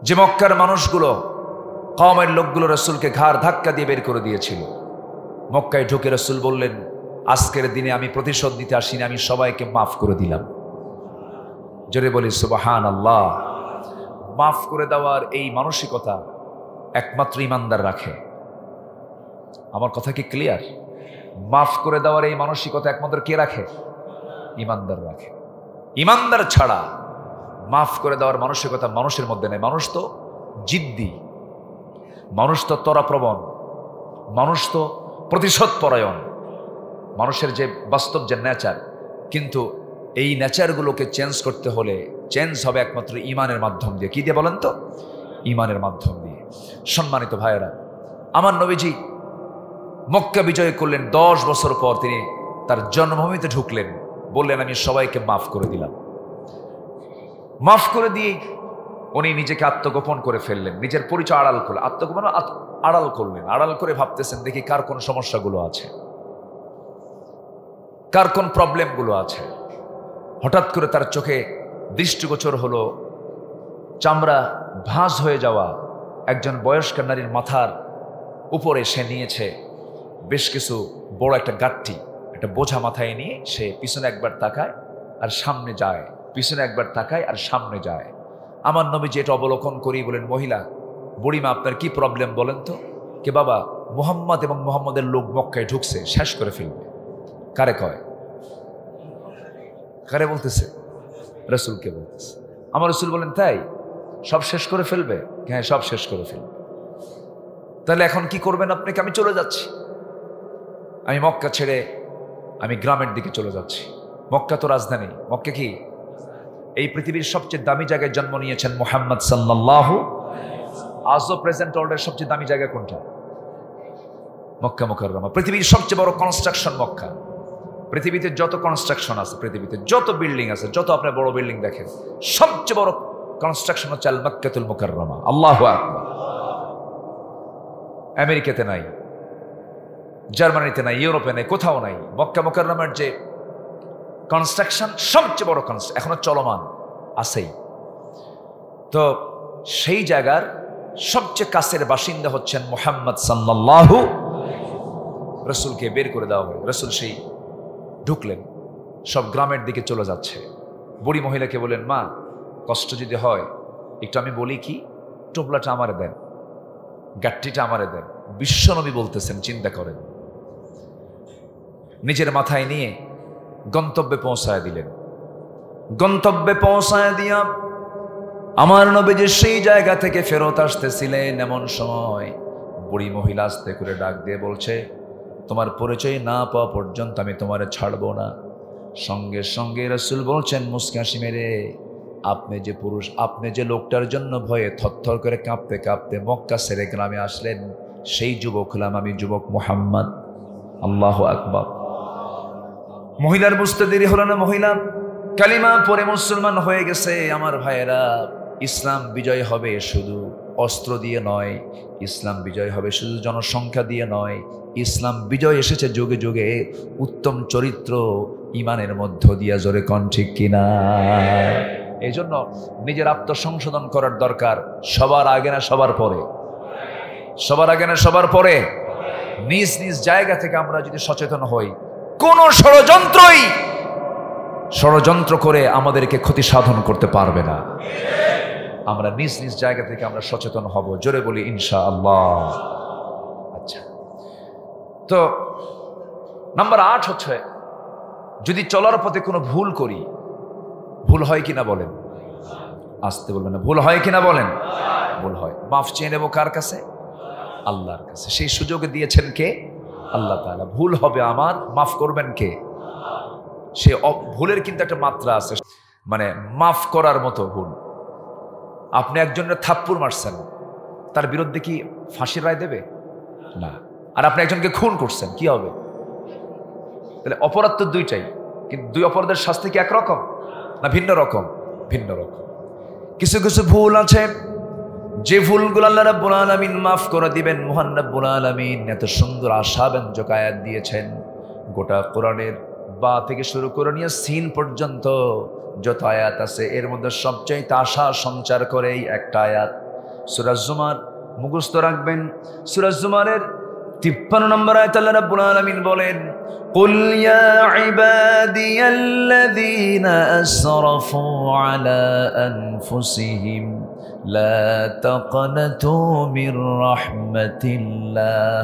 যে মক্কার মানুষগুলো, কওমের লোকগুলো রাসূলকে ঘাড় ধাক্কা দিয়ে বের করে দিয়েছিল, মক্কায় ঢুকে রাসূল বললেন, আজকের দিনে আমি প্রতিশোধ নিতে আসিনি, আমি সবাইকে মাফ করে দিলাম। জোরে বলি সুবহানাল্লাহ। মাফ করে দেওয়ার এই মানসিকতা একমাত্র ইমানদার রাখে। আমার কথা কি ক্লিয়ার? মাফ করে দেওয়ার এই মানসিকতা একমাত্র কে রাখে? ইমানদার রাখে। ইমানদার ছাড়া মাফ করে দেওয়ার মানসিকতা মানুষের মধ্যে নেই। মানুষ তো জিদ্দি, মানুষ তো ত্বরাপ্রবণ, মানুষ তো প্রতিশোধ পরায়ণ, মানুষের যে বাস্তব যে নেচার। কিন্তু এই নেচারগুলোকে চেঞ্জ করতে হলে চেঞ্জ হবে একমাত্র ইমানের মাধ্যম দিয়ে। কি দিয়ে বলেন তো? ইমানের মাধ্যম দিয়ে। সম্মানিত ভাইয়েরা, আমার নবীজি মক্কা বিজয় করলেন, 10 বছর পর তিনি তার জন্মভূমিতে ঢুকলেন, বললেন আমি সবাইকে মাফ করে দিলাম। মাফ করে দিয়ে উনি নিজেকে আত্মগোপন করে ফেললেন, নিজের পরিচয় আড়াল করলেন। আত্মগোপন আড়াল করলেন, আড়াল করে ভাবতেছেন দেখি কার কোন সমস্যাগুলো আছে, কার কোন প্রবলেমগুলো আছে। হঠাৎ করে তার চোখে দৃষ্টিগোচর হলো চামড়া ভাঁজ হয়ে যাওয়া একজন বয়স্ক নারীর মাথার উপরে সে নিয়েছে বেশ কিছু বড় একটা গাঁটটি, একটা বোঝা মাথায় নিয়ে সে পিছনে একবার তাকায় আর সামনে যায়, পিছনে একবার তাকায় আর সামনে যায়। আমার নবী যেটা অবলোকন করি বলেন, মহিলা বুড়িমা আপনার কি প্রবলেম বলেন তো? কে বাবা, মুহাম্মদ এবং মুহাম্মদের লোক মক্কায় ঢুকছে, শেষ করে ফেলবে। কারে কয়? কারে বলতেছে? রসুলকে বলতেছে। আমার রসুল বলেন তাই সব শেষ করে ফেলবে? হ্যাঁ, সব শেষ করে ফেলবে। তাহলে এখন কি করবেন আপনি? আমি চলে যাচ্ছি, আমি মক্কা ছেড়ে আমি গ্রামের দিকে চলে যাচ্ছি। মক্কা তো রাজধানী, মক্কা কি এই পৃথিবীর সবচেয়ে দামি জায়গায় জন্ম নিয়েছেন মুহাম্মদ সাল্লাল্লাহু। আজও প্রেজেন্ট ওয়ার্ল্ডের সবচেয়ে দামি জায়গা কোনটা? মক্কা মুকাররমা। পৃথিবীর সবচেয়ে বড় কনস্ট্রাকশন মক্কা। পৃথিবীতে যত কনস্ট্রাকশন আছে, পৃথিবীতে যত বিল্ডিং আছে, যত আপনার বড় বিল্ডিং দেখেন, সবচেয়ে বড় কনস্ট্রাকশন হচ্ছে আল মক্কাতুল মুকাররমা। আল্লাহু আকবার। আমেরিকাতে নাই, জার্মানিতে নাই, ইউরোপে নাই, কোথাও নাই। মক্কা মুকাররমার যে কনস্ট্রাকশন সবচেয়ে বড় কনস্ট্রাকশন এখনো চলমান আছেই। তো সেই জায়গার সবচেয়ে কাছের বাসিন্দা হচ্ছেন মুহাম্মদ সাল্লাল্লাহু। রসুলকে বের করে দেওয়া হয়, রসুল সেই ঢুকলেন, সব গ্রামের দিকে চলে যাচ্ছে। বুড়ি মহিলাকে বলেন, মা কষ্ট যদি হয় একটু আমি বলি কি, টোপলাটা আমারে দেন, গাট্টিটা আমারে দেন। বিশ্বনবী বলতেছেন, চিন্তা করেন। নিজের মাথায় নিয়ে গন্তব্যে পৌঁছায় দিলেন। গন্তব্যে পৌঁছায় দিয়া আমার নবী যে সেই জায়গা থেকে ফেরত আসতেছিলেন, এমন সময় বুড়ি মহিলা আস্তে করে ডাক দিয়ে বলছে, তোমার পরিচয় না পাওয়া পর্যন্ত আমি তোমারে ছাড়বো না। সঙ্গে সঙ্গে রাসূল বলছেন মুস্কি হাসি মেরে, আপনি যে পুরুষ, আপনি যে লোকটার জন্য ভয়ে থরথর করে কাঁপতে কাঁপতে মক্কা ছেড়ে গ্রামে আসলেন, সেই যুবক হলাম আমি, যুবক মুহাম্মদ। আল্লাহু আকবার। মহিলার বুঝতে দেরি হলো না, মহিলা কালিমা পরে মুসলমান হয়ে গেছে। আমার ভাইয়েরা, ইসলাম বিজয় হবে শুধু অস্ত্র দিয়ে নয়, ইসলাম বিজয় হবে শুধু জনসংখ্যা দিয়ে নয়, ইসলাম বিজয় এসেছে যুগে যুগে উত্তম চরিত্র ইমানের মধ্য দিয়া। জোরে কোন ঠিক কিনা? এই জন্য নিজের আত্মসংশোধন করার দরকার, সবার আগে না সবার পরে? সবার আগে না সবার পরে? নিজ নিজ জায়গা থেকে আমরা যদি সচেতন হই, কোন ষড়যন্ত্র করে আমাদেরকে ক্ষতি সাধন করতে পারবে না। আমরা নিজ নিজ জায়গা থেকে আমরা সচেতন হব। জোরে বলি ইনশাআল্লাহ। আচ্ছা, তো নাম্বার 8 হচ্ছে, যদি চলার পথে কোনো ভুল করি, ভুল হয় কিনা বলেন? আসতে বলবেন না, ভুল হয় কিনা বলেন? ভুল হয়। মাফ চেয়ে নেব কার কাছে? আল্লাহর কাছে। সেই সুযোগ দিয়েছেন কে? আল্লাহ তাআলা। ভুল হবে আমার, মাফ করবেন কে? সে ভুলের কিন্তু একটা মাত্রা আছে, মানে মাফ করার মতো ভুল। আপনি একজনের থাপ্পড় মারছেন, তার বিরুদ্ধে কি ফাঁসির রায় দেবে? না। আর আপনি একজনকে খুন করছেন, কি হবে? তাহলে অপরাধ তো দুইটাই, কিন্তু দুই অপরাধের শাস্তি কি একরকম না ভিন্ন রকম? ভিন্ন রকম। কিছু কিছু ভুল আছে যে ভুলগুলো আল্লাহ রাব্বুল আলামিন মাফ করে দিবেন। মহান রাব্বুল আলামিন এত সুন্দর আশাব্যঞ্জক আয়াত দিয়েছেন। গোটা কোরআনের বা থেকে শুরু করে নিয়ে সিন পর্যন্ত যত আয়াত আছে, এর মধ্যে সবচাইতে আশা সঞ্চার করে এই একটা আয়াত। সূরা জুমার মুখস্থ রাখবেন। সূরা জুমারের 53 নম্বর আয়াত আল্লাহ রাব্বুল আলামিন বলেন, কুল ইয়া ইবাদিয়াল্লাযীনা আসরাফু আলা আনফুসিহিম লা তাকনাতু মির রাহমাতিল্লাহ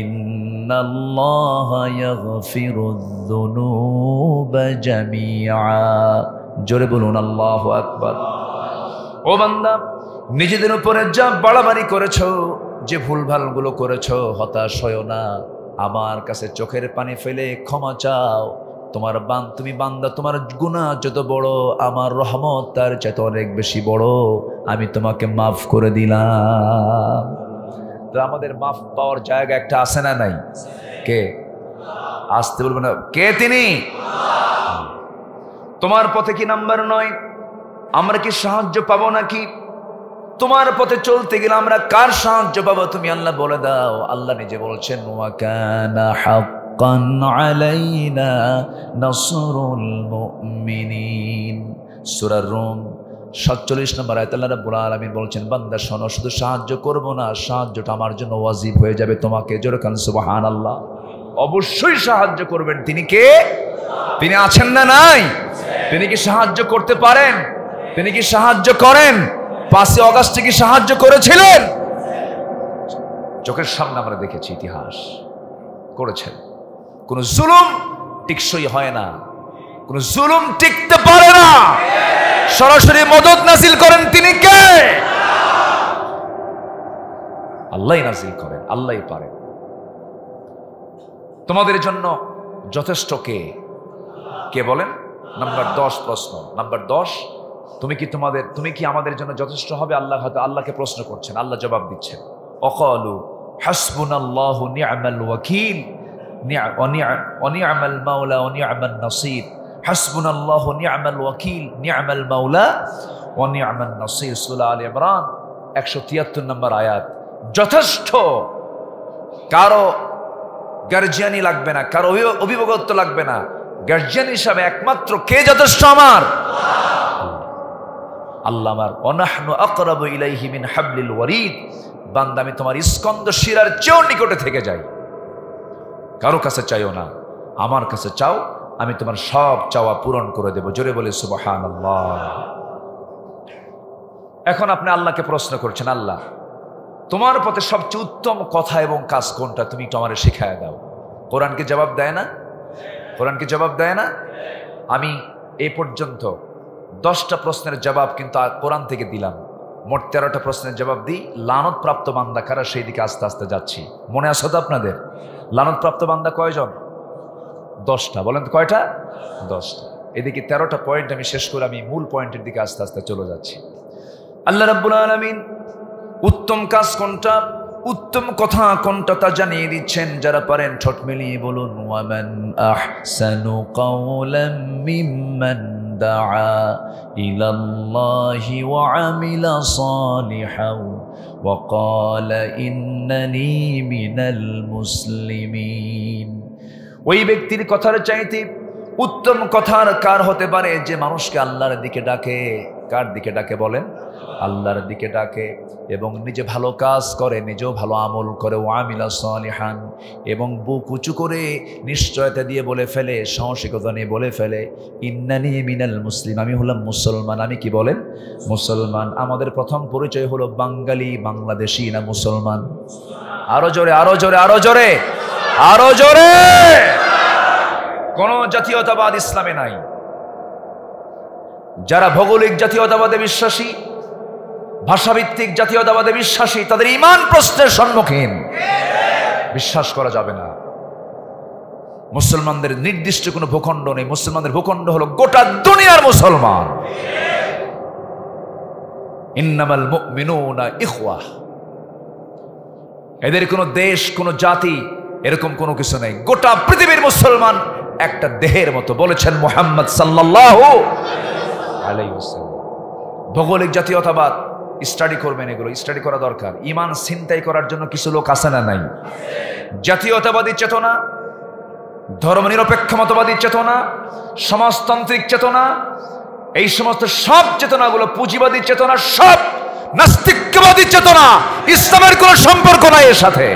ইন্নাল্লাহা ইয়াগফিরুয যুনুবা জামিআ। জোরে বলুন আল্লাহু আকবার। ও বান্দা, নিজেদের উপরে যা বাড়াবাড়ি করেছো, যে ভুলভালগুলো করেছো, হতাশ হয়ো না। আমার কাছে চোখের পানি ফেলে ক্ষমা চাও। তুমি বান্দা, তোমার গুনাহ যত বড়, আমার রহমত তার চেয়ে অনেক বেশি বড়। আমি তোমাকে মাফ করে দিলাম। তো আমাদের মাফ পাওয়ার জায়গা একটা আছে না নাই? কে? আসতে বলবেন না, কে তিনি? তোমার পথে কি নাম্বার 9? আমরা কি সাহায্য পাবো নাকি? তোমার পথে চলতে গেলে আমরা কার সাহায্য পাবো তুমি আল্লাহ বলে দাও। আল্লাহ নিজে বলছেন ওয়া কানা হাক্কান আলাইনা নাসরুল মুমিনিন। সূরা রুম 47 নম্বর আয়াতে আল্লাহ রাব্বুল আলামিন বলছেন, বান্দা শোনো, শুধু সাহায্য করব না, সাহায্যটা আমার জন্য ওয়াজিব হয়ে যাবে তোমাকে। জোরে কান সুবহানাল্লাহ। অবশ্যই সাহায্য করবেন। তিনি কে? তিনি আছেন না নাই? তিনি কি সাহায্য করতে পারেন? তিনি কি সাহায্য করেন? 5 অগাস্টে কি সাহায্য করেছিলেন? চোখের সামনে আমরা দেখেছি, ইতিহাস করেছেন। কোন জুলুম টিকসই হয় না, কোন জুলুম টিকতে পারে না। সরাসরি মদদ নাজিল করেন তিনি কে? আল্লাহই নাজিল করেন, আল্লাহই পারেন। তোমাদের জন্য যথেষ্ট কে? কে বলেন? নাম্বার 10 প্রশ্ন। নাম্বার 10, তুমি কি আমাদের জন্য যথেষ্ট হবে? আল্লাহ হয়তো আল্লাহকে প্রশ্ন করছেন, আল্লাহ জবাব দিচ্ছেন। অকালু হাসবুনাল্লাহু নি'মাল ওয়াকিল ওয়া নি'মাল মাওলা ওয়া নি'মান নাসির। হাসবুনাল্লাহু নি'মাল ওয়াকিল নি'মাল মাওলা ওয়া নি'মান নাসির। সূরা আলে ইমরান 173 নম্বর আয়াত। যথেষ্ট। কারো গার্জিয়ানি লাগবে না, কারো অভিভাবকত্ব লাগবে না। গার্জিয়ান হিসাবে একমাত্র কে যথেষ্ট? আমার আল্লাহ। আমার ওয়ানাহনু আকরাবু ইলাইহি মিন হাবলিল ওয়ারিদ। বান্দা, আমি তোমার স্কন্দ শিরার চেয়েও নিকটে থেকে যাই। কারো কাছে চাইও না, আমার কাছে চাও, আমি তোমার সব চাওয়া পূরণ করে দেব। জোরে বলে সুবহানাল্লাহ। এখন আপনি আল্লাহকে প্রশ্ন করছেন, আল্লাহ তোমার পথে সবচেয়ে উত্তম কথা এবং কাজ কোনটা? তুমি একটু আমারে শিখায় দাও। কোরআন কি জবাব দেয় না? কোরআন কি জবাব দেয় না? আমি এই পর্যন্ত 10টা প্রশ্নের জবাব কিন্তু কোরআন থেকে দিলাম। মোট 13টা প্রশ্নের জবাব দিই। লানত প্রাপ্ত বান্দা কারা, সেই দিকে আস্তে আস্তে যাচ্ছি। মনে আছে তো আপনাদের? লানত প্রাপ্ত বান্দা কয়জন? 10টা। বলেন তো কয়টা? 10টা। এদিকে 13টা পয়েন্ট আমি শেষ করে আমি মূল পয়েন্টের দিকে আস্তে আস্তে চলে যাচ্ছি। আল্লাহ রাব্বুল আলামিন উত্তম কাজ কোনটা, উত্তম কথা কোনটা তা জানিয়ে দিচ্ছেন। যারা পারেন ঠোঁট মিলিয়ে বলুন, ওয়ামান আহসানু কাওলাম মিম্মান দাআ ইলাল্লাহি ওয়া আমিলা সালিহান ওয়া ক্বালা ইন্নানি মিনাল মুসলিমিন। ওই ব্যক্তির কথার চাইতে উত্তম কথার কার হতে পারে যে মানুষকে আল্লাহর দিকে ডাকে। কার দিকে ডাকে বলেন? আল্লাহর দিকে ডাকে এবং নিজে ভালো কাজ করে, নিজেও ভালো আমল করে। ওয়ামিলা সালিহান, এবং বুক উঁচু করে নিশ্চয়তা দিয়ে বলে ফেলে, সাহসিকতা নিয়ে বলে ফেলে, ইন্নানি মিনাল মুসলিম, আমি হলাম মুসলমান। আমি কি বলেন? মুসলমান। আমাদের প্রথম পরিচয় হলো বাঙালি, বাংলাদেশি না মুসলমান? আরো জোরে, আরো জোরে, আরো জোরে, আরো জোরে। কোন জাতীয়তাবাদ ইসলামে নাই। যারা ভৌগোলিক জাতীয়তাবাদে বিশ্বাসী, ভাষাভিত্তিক জাতীয়তাবাদে বিশ্বাসী, তাদের ঈমান প্রশ্নের সম্মুখীন। বিশ্বাস করা যাবে না। মুসলমানদের নির্দিষ্ট কোনো ভূখণ্ড নেই। মুসলমানদের ভূখণ্ড হলো গোটা দুনিয়ার মুসলমান। ইন্নামাল মুমিনুনা ইখওয়া। এদের কোনো দেশ, কোনো জাতি, এরকম কোনো কিছু নেই। গোটা পৃথিবীর মুসলমান একটা দেহের মতো, বলেছেন মুহাম্মদ সাল্লাল্লাহু আলাইহি ওয়াসাল্লাম। ভৌগোলিক জাতীয়তাবাদ স্টাডি করবেন, এগুলো স্টাডি করা দরকার। ঈমান ছিনতাই করার জন্য কিছু লোক আছে না নাই? জাতীয়তাবাদী চেতনা, ধর্মনিরপেক্ষ মতবাদী চেতনা, সমাজতান্ত্রিক চেতনা, এই সমস্ত সব চেতনাগুলো পুঁজিবাদী চেতনা, সব নাস্তিকবাদী চেতনা। ইসলামের কোনো সম্পর্ক নাই এর সাথে।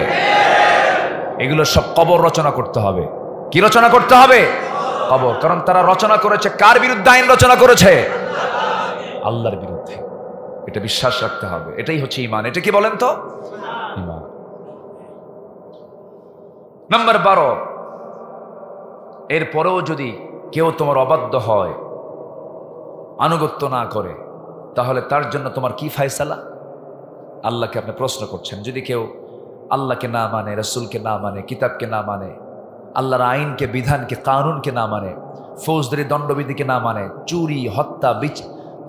এগুলো সব কবর রচনা করতে হবে। কি রচনা করতে হবে? কবর। কারণ তারা রচনা করেছে কার বিরুদ্ধে? আইন রচনা করেছে আল্লাহর বিরুদ্ধে। এটা বিশ্বাস রাখতে হবে। এটাই হচ্ছে ঈমান। এটা কি বলেন তো? ঈমান। নাম্বার 12, এরপরেও যদি কেউ তোমার অবাধ্য হয়, আনুগত্য না করে, তাহলে তার জন্য তোমার কি ফায়সালা? আল্লাহকে আপনি প্রশ্ন করছেন। যদি কেউ আল্লাহকে না মানে, রাসূলকে না মানে, কিতাবকে না মানে, আল্লাহর আইনকে, বিধানকে, কানুনকে না মানে, ফৌজদারি দণ্ডবিধিকে না মানে, চুরি, হত্যা,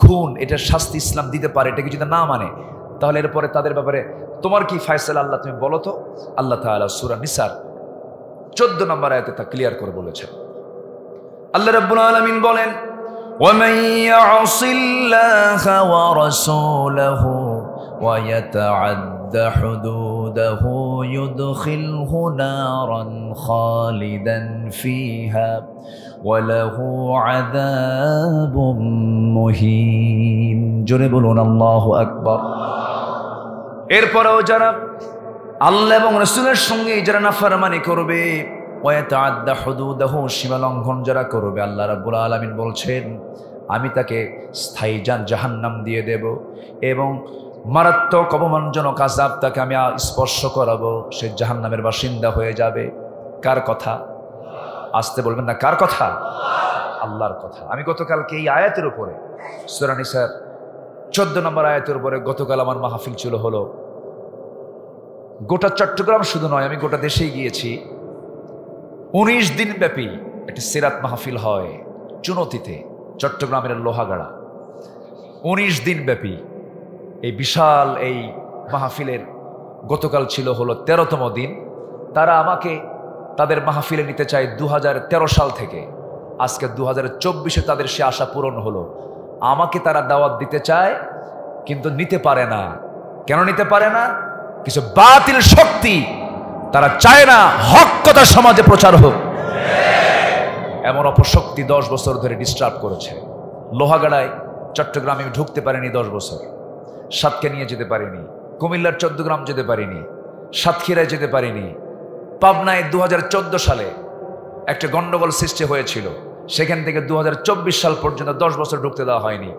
খুন, এটার শাস্তি ইসলাম দিতে পারে, এটাকে যদি না মানে, তাহলে এরপরে তাদের ব্যাপারে তোমার কি ফায়সালা আল্লাহ তুমি বলো তো। আল্লাহ তাআলা সূরা নিসার 14 নম্বর আয়াতে তা ক্লিয়ার করে বলেছেন। আল্লাহ রাব্বুল আলামিন বলেন, ومن يعص الله ورسوله ويتعد حدوده يدخله نارا خالدا فيها وله عذاب مهين জোরে বলুন আল্লাহু আকবার। এরপরেও যারা আল্লাহ এবং রাসূলের সঙ্গে যারা নাফরমানি করবে, ওয়াতাআদ্দা হুদুদাহু, সীমা লঙ্ঘন যারা করবে, আল্লাহ রাব্বুল আলামিন বলছেন আমি তাকে স্থায়ী জাহান্নাম দিয়ে দেব এবং মারাত্মক অপমানজনক আযাব তাকে আমি স্পর্শ করাবো, সে জাহান্নামের বাসিন্দা হয়ে যাবে। কার কথা? আসতে বলবেন না, কার কথা? আল্লাহর কথা। আমি গতকালকে এই আয়াতের উপরে সূরা নিসার 14 নম্বর আয়াতের উপরে গতকাল আমার মাহফিল ছিল হলো। গোটা চট্টগ্রাম শুধু নয়, আমি গোটা দেশেই গিয়েছি। 19 দিন ব্যাপী একটি সিরাত মাহফিল হয় চুনতিতে, চট্টগ্রামের লোহাগাড়া। 19 দিন ব্যাপী এই বিশাল এই মাহফিলের গতকাল ছিল হলো 13তম দিন। তারা আমাকে তাদের মাহফিলে নিতে চায় 2013 সাল থেকে। আজকে 2024-এ তাদের সে আশা পূরণ হলো। আমাকে তারা দাওয়াত দিতে চায় কিন্তু নিতে পারে না। কেন নিতে পারে না? কিছু বাতিল শক্তি তারা চায় না হক কথা সমাজে প্রচার হোক। এমন অপশক্তি 10 বছর ধরে ডিস্টার্ব করেছে। লোহাগাড়ায় চট্টগ্রামে ঢুকতে পারিনি 10 বছর, সাতকে নিয়ে যেতে পারিনি, কুমিল্লার 14 গ্রাম যেতে পারিনি, সাতক্ষীরায় যেতে পারিনি। পাবনায় 2014 সালে একটা গন্ডগোল সৃষ্টি হয়েছিল, সেখান থেকে 2024 সাল পর্যন্ত 10 বছর ঢুকতে দেওয়া হয়নি।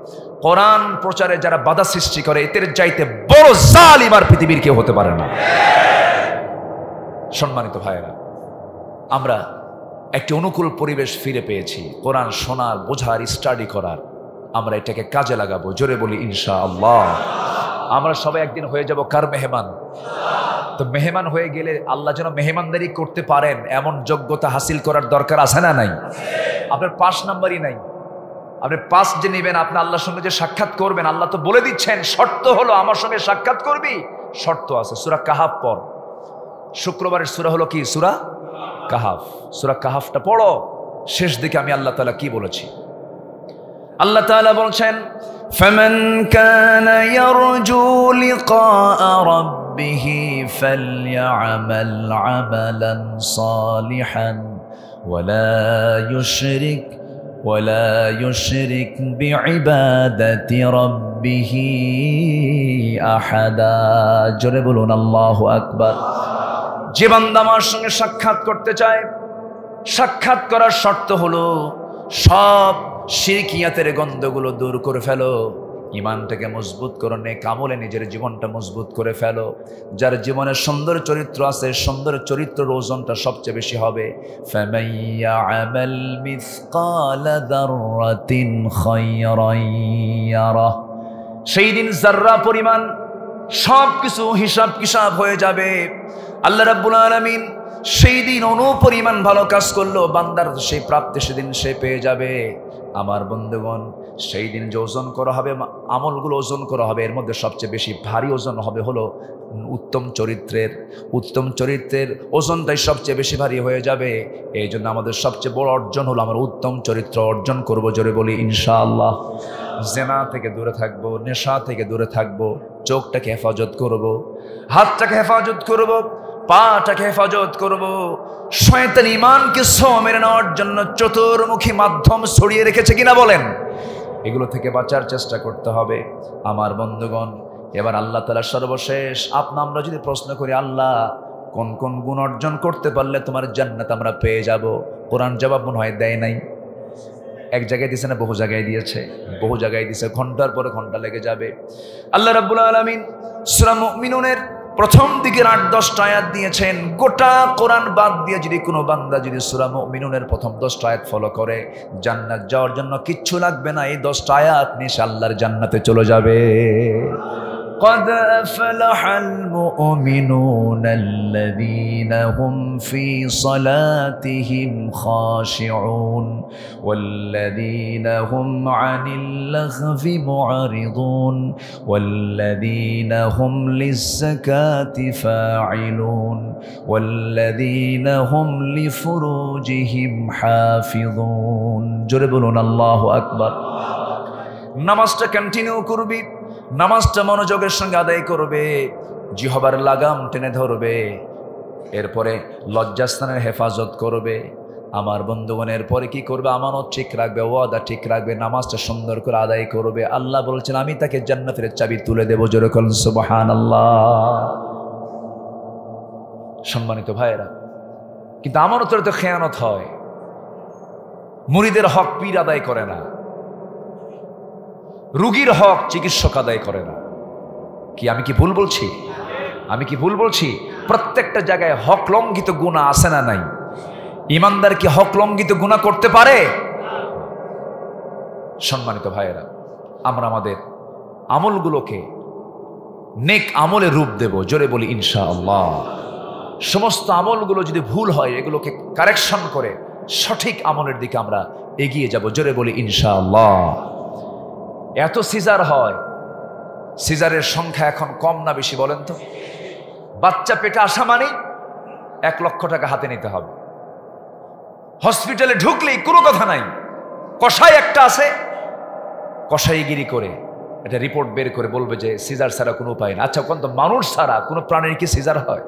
কোরআন প্রচারে যারা বাধা সৃষ্টি করে, এদের চাইতে বড় জালিম আর পৃথিবীর কেউ হতে পারে না। সম্মানিত ভাইয়েরা, আমরা একটি অনুকূল পরিবেশ ফিরে পেয়েছি কোরআন শোনার, বোঝার, স্টাডি করার। আমরা এটাকে কাজে লাগাবো। জোরে বলি ইনশাআল্লাহ। আমরা সবাই একদিন হয়ে যাব কার মেহমান? তো মেহমান হয়ে গেলে আল্লাহ যেন মেহমানদারি করতে পারেন এমন যোগ্যতা হাসিল করার দরকার আছে না নাই? আপনার 5 নাম্বারই নাই। আপনি 5 যে নেবেন, আপনি আল্লাহর সঙ্গে যে সাক্ষাৎ করবেন, আল্লাহ তো বলে দিচ্ছেন শর্ত হলো আমার সঙ্গে সাক্ষাৎ করবি। শর্ত আছে। সূরা কাহাফ পড়। শুক্রবারের সূরা হলো কি? সূরা কাহাফ। সূরা কাহাফটা পড়ো। শেষ দিকে আমি আল্লাহ তাআলা কি বলেছি? আল্লাহ তাআলা বলছেন ফামান কানা ইয়ারজু লিকাআ রাব্বিহি ফালইআমাল আমালান সালিহান ওয়ালা ইউশরিক বিইবাদাতি রাব্বিহি আহাদা। জোরে বলুন আল্লাহু আকবার। যে বান্দা আমার সঙ্গে সাক্ষাৎ করতে চায়, সাক্ষাৎ করার শর্ত হলো সব শিরকিয়াতের গন্ধগুলো দূর করে ফেলো, ইমানটাকে মজবুত করো, নেক আমলে নিজের জীবনটা মজবুত করে ফেলো। যার জীবনে সুন্দর চরিত্র আছে, সুন্দর চরিত্রের ওজনটা সবচেয়ে বেশি হবে। ফামাইয়া'মাল মিসকালা যাররাতিন খায়রান ইয়ারা। সেই দিন যাররা পরিমাণ সব কিছু হিসাব কিসাব হয়ে যাবে। আল্লাহ রাব্বুল আলামিন সেই দিন অনুপরিমাণ ভালো কাজ করলো, বান্দার সেই প্রাপ্তি সেদিন সে পেয়ে যাবে। আমার বন্ধুগণ, সেই দিন যে ওজন করা হবে, আমলগুলো ওজন করা হবে, এর মধ্যে সবচেয়ে বেশি ভারী ওজন হবে হলো উত্তম চরিত্রের। উত্তম চরিত্রের ওজনটাই সবচেয়ে বেশি ভারী হয়ে যাবে। এই জন্য আমাদের সবচেয়ে বড় অর্জন হলো আমরা উত্তম চরিত্র অর্জন করব। জোরে বলি ইনশাআল্লাহ। জেনা থেকে দূরে থাকবো, নেশা থেকে দূরে থাকবো, চোখটাকে হেফাজত করব, হাতটাকে হেফাজত করব, পাটাকে হেফাজত করব। শয়তান ঈমানকে ছো মেরে নেওয়ার জন্য চতুর্মুখী মাধ্যম ছড়িয়ে রেখেছে কিনা বলেন? এগুলো থেকে বাঁচার চেষ্টা করতে হবে। আমার বন্ধুগণ, এবার আল্লাহ তাআলা সর্বশেষ আমরা যদি প্রশ্ন করি, আল্লাহ কোন কোন গুণ অর্জন করতে পারলে তোমার জান্নাত আমরা পেয়ে যাব? কোরআন জবাব মনে হয় দেয় নাই। এক জায়গায় দিয়েছে না বহু জায়গায় দিয়েছে? বহু জায়গায় দিয়েছে। ঘন্টার পরে ঘন্টা লেগে যাবে। আল্লাহ রাব্বুল আলামিন সূরা মুমিনুনের প্রথম দিকের 8-10টা আয়াত দিয়েছেন। গোটা কোরআন বাদ দিয়ে যদি কোনো বান্দা যদি সূরা মুমিনুনের প্রথম 10টা আয়াত ফলো করে, জান্নাত যাওয়ার জন্য কিচ্ছু লাগবে না। এই 10টা আয়াত নিয়ে আল্লাহর জান্নাতে চলে যাবে। قد أفلح المؤمنون الذين هم في صلاتهم خاشعون والذين هم عن اللغو معرضون والذين هم للزكاة فاعلون ওয়াল্লাযীনা হুম লিফুরুজিহিম হাফিযুন। জোরে বলুন আল্লাহু আকবার। নামাজটা কন্টিনিউ করবি, নামাজটা মনোযোগের সঙ্গে আদায় করবে, জিহবার লাগাম টেনে ধরবে, এরপরে লজ্জাস্থানের হেফাজত করবে। আমার বন্ধুগণের পরে কি করবে? আমানত ঠিক রাখবে, ওয়াদা ঠিক রাখবে, নামাজটা সুন্দর করে আদায় করবে। আল্লাহ বলছেন আমি তাকে জান্নাতের চাবি তুলে দেব। জোরে বলুন সুবহানাল্লাহ। সম্মানিত ভাইয়েরা, কিন্তু আমানতের তো খেয়ানত হয়। মুরিদের হক পীর আদায় করে না, রোগীর হক চিকিৎসক আদায় করে না। কি আমি কি ভুল বলছি? আমি কি ভুল বলছি? প্রত্যেকটা জায়গায় হক লঙ্ঘিত গুনাহ আছে না নাই? ইমানদার কি হক লঙ্ঘিত গুনাহ করতে পারে? সম্মানিত ভাইয়েরা, আমরা আমাদের আমলগুলোকে নেক আমলে রূপ দেব। জোরে বলি ইনশাআল্লাহ। সমস্ত আমলগুলো যদি ভুল হয় এগুলোকে কারেকশন করে সঠিক আমলের দিকে আমরা এগিয়ে যাব। জোরে বলি ইনশাআল্লাহ। এত সিজার হয়, সিজারের সংখ্যা এখন কম না বেশি বলেন তো? বাচ্চা পেটে আসা মানে 1 লক্ষ টাকা হাতে নিতে হবে। হসপিটালে ঢুকলেই কোনো কথা নাই, কসাই একটা আছে, কসাইগিরি করে এটা রিপোর্ট বের করে বলবে যে সিজার ছাড়া কোনো উপায় না। আচ্ছা কোন তো মানুষ ছাড়া কোনো প্রাণীর কি সিজার হয়?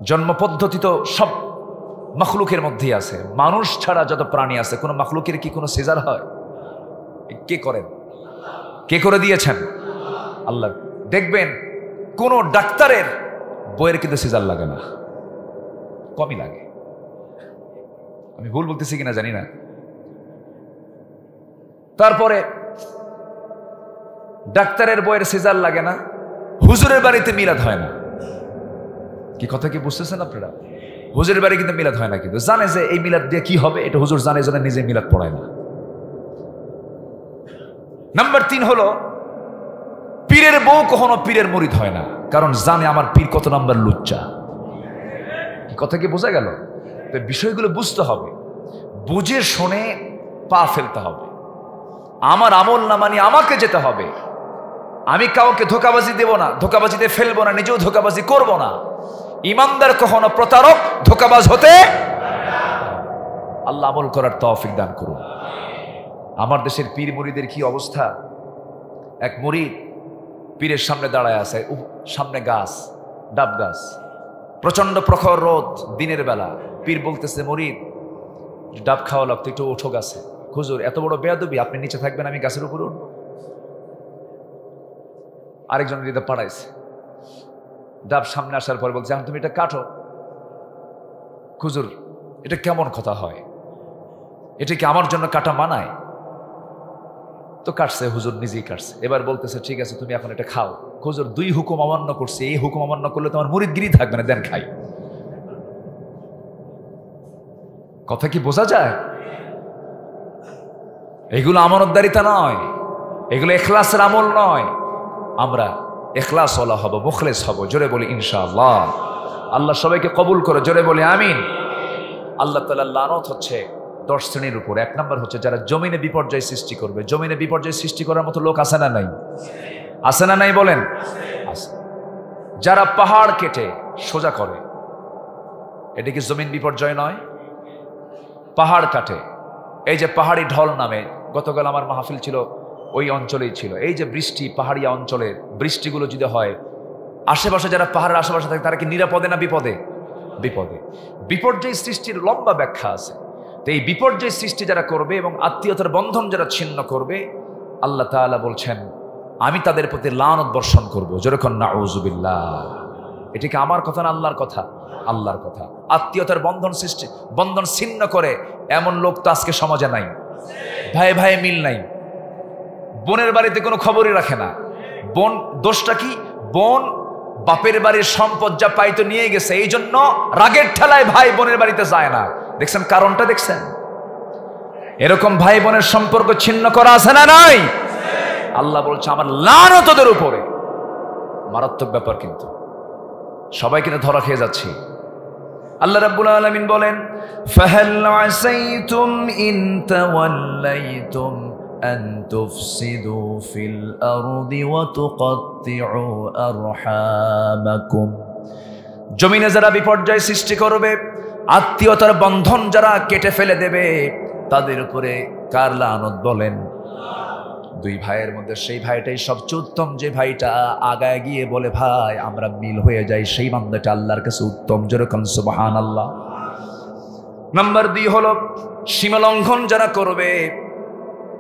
জন্ম পদ্ধতি তো সব মখলুকের মধ্যেই আছে, মানুষ ছাড়া যত প্রাণী আছে কোনো মখলুকের কি কোনো সিজার হয়? কে করেন? কে করে দিয়েছেন? আল্লাহ। দেখবেন কোন ডাক্তারের বইয়ের কিন্তু সিজার লাগে না, কমই লাগে। আমি ভুল বলতেছি কিনা জানি না। তারপরে ডাক্তারের বইয়ের সিজার লাগে না, হুজুরের বাড়িতে মিলাদ হয় না। কি কথা কি বুঝতেছেন আপনারা? হুজুরের বাড়ি কিন্তু মিলাদ হয় না, কিন্তু জানে যে এই মিলাদ দিয়ে কি হবে, এটা হুজুর জানে, জন্য নিজে মিলাদ পড়ায় না। নাম্বার 3 হলো পীরের বউ কখনো পীরের মুরিদ হয় না, কারণ জানে আমার পীর কত নাম্বার লুচ্চা। কথা কি বোঝা গেল? বিষয়গুলো বুঝতে হবে, বুঝে শুনে পা ফেলতে হবে। আমার আমল না মানে আমাকে যেতে হবে। আমি কাউকে ধোকাবাজি দেব না, ধোকাবাজিতে ফেলবো না, নিজেও ধোকাবাজি করব না। ইমানদার কখনো প্রতারক ধোকাবাজ হতে। আল্লাহ আমল করার তৌফিক দান করুন। আমার দেশের পীর মুরিদের কি অবস্থা! এক মুরিদ পীরের সামনে দাঁড়ায় আছে, সামনে গাছ, ডাব গাছ, প্রচন্ড প্রখর রোদ, দিনের বেলা। পীর বলতেছে মুরিদ ডাব খাওয়া লাগতো, একটু ওঠো গাছে। হুজুর এত বড় বেয়াদবি, আপনি নিচে থাকবেন আমি গাছের উপরে উঠবো? আরেকজন দিদা পাড়াইছে, ডাব সামনে আসার পর বলছে তুমি এটা কাটো। হুজুর এটা কেমন কথা হয়? এটা কি আমার জন্য কাটা মানায়? তো কাটছে, হুজুর নিজেই কাটছে। এবার বলতেছে ঠিক আছে তুমি এখন এটা খাও। হুজুর 2 হুকুম অমান্য করছে, এই হুকুম অমান্য করলে তোমার মুরিদগিরি থাকবে না, দেন খাই। কথা কি বোঝা যায়? এগুলো আমানতদারিতা নয়, এগুলো ইখলাসের আমল নয়। আমরা ইখলাসওয়ালা হব, মুখলেস হব। জোরে বলি ইনশাআল্লাহ। আল্লাহ সবাইকে কবুল করে, জোরে বলি আমিন। আল্লাহ তাআলার লানত হচ্ছে 10 শ্রেণীর উপর। 1 নম্বর হচ্ছে যারা জমিনে বিপর্যয় সৃষ্টি করবে। জমিনে বিপর্যয় সৃষ্টি করার মতো লোক আছে না নাই? আছে না নাই বলেন? আছে। যারা পাহাড় কেটে সোজা করে, এটা কি জমিন বিপর্যয় নয়? পাহাড় কাটে, এই যে পাহাড়ি ঢল নামে, গতকাল আমার মাহফিল ছিল ওই অঞ্চলেই ছিল। এই যে বৃষ্টি, পাহাড়িয়া অঞ্চলের বৃষ্টিগুলো যদি হয়, আশেপাশে যারা পাহাড়ের আশেপাশে থাকে তারা কি নিরাপদে না বিপদে? বিপদে। বিপর্যয় সৃষ্টির লম্বা ব্যাখ্যা আছে। তো এই বিপর্যয় সৃষ্টি যারা করবে এবং আত্মীয়তার বন্ধন যারা ছিন্ন করবে, আল্লাহ তাআলা বলছেন আমি তাদের প্রতি লানত বর্ষণ করবো। যেরকম নাউযুবিল্লাহ। এটা কি আমার কথা না আল্লাহর কথা? আল্লাহর কথা। আত্মীয়তার বন্ধন ছিন্ন করে এমন লোক তো আজকে সমাজে নাই। ভাই ভাই মিল নাই, বোনের বাড়িতে কোনো খবরই রাখে না। বোন দোষটা কি? বোন বাপের বাড়ির সম্পদ যা পাইতো নিয়ে গেছে, এই জন্য রাগের ঠেলায় ভাই বোনের বাড়িতে যায় না। দেখছেন কারণটা? দেখছেন? এরকম ভাই বোনের সম্পর্ক ছিন্ন করা আছে না নাই? আল্লাহ বলছে আমার লানত ওদের উপরে। মারাত্মক ব্যাপার, কিন্তু সবাই কিন্তু ধরা খেয়ে যাচ্ছি। আল্লাহ রাব্বুল আলামিন বলেন ফাহাল আসাইতুম ইন তাওয়াল্লাইতুম أن تفسدوا في الأرض وتقطعوا أرحامكم জমিনে যারা বিপর্যয় সৃষ্টি করবে, আত্মীয়তার বন্ধন যারা কেটে ফেলে দেবে, তাদের উপরে কার লানত বলেন? দুই ভাইয়ের মধ্যে সেই ভাইটাই সবচেয়ে উত্তম, যে ভাইটা আগায় গিয়ে বলে ভাই আমরা মিল হয়ে যাই, সেই বান্দাটা আল্লাহর কাছে উত্তম। যেরকম সুবহানাল্লাহ। নাম্বার 2 হলো সীমালঙ্ঘন যারা করবে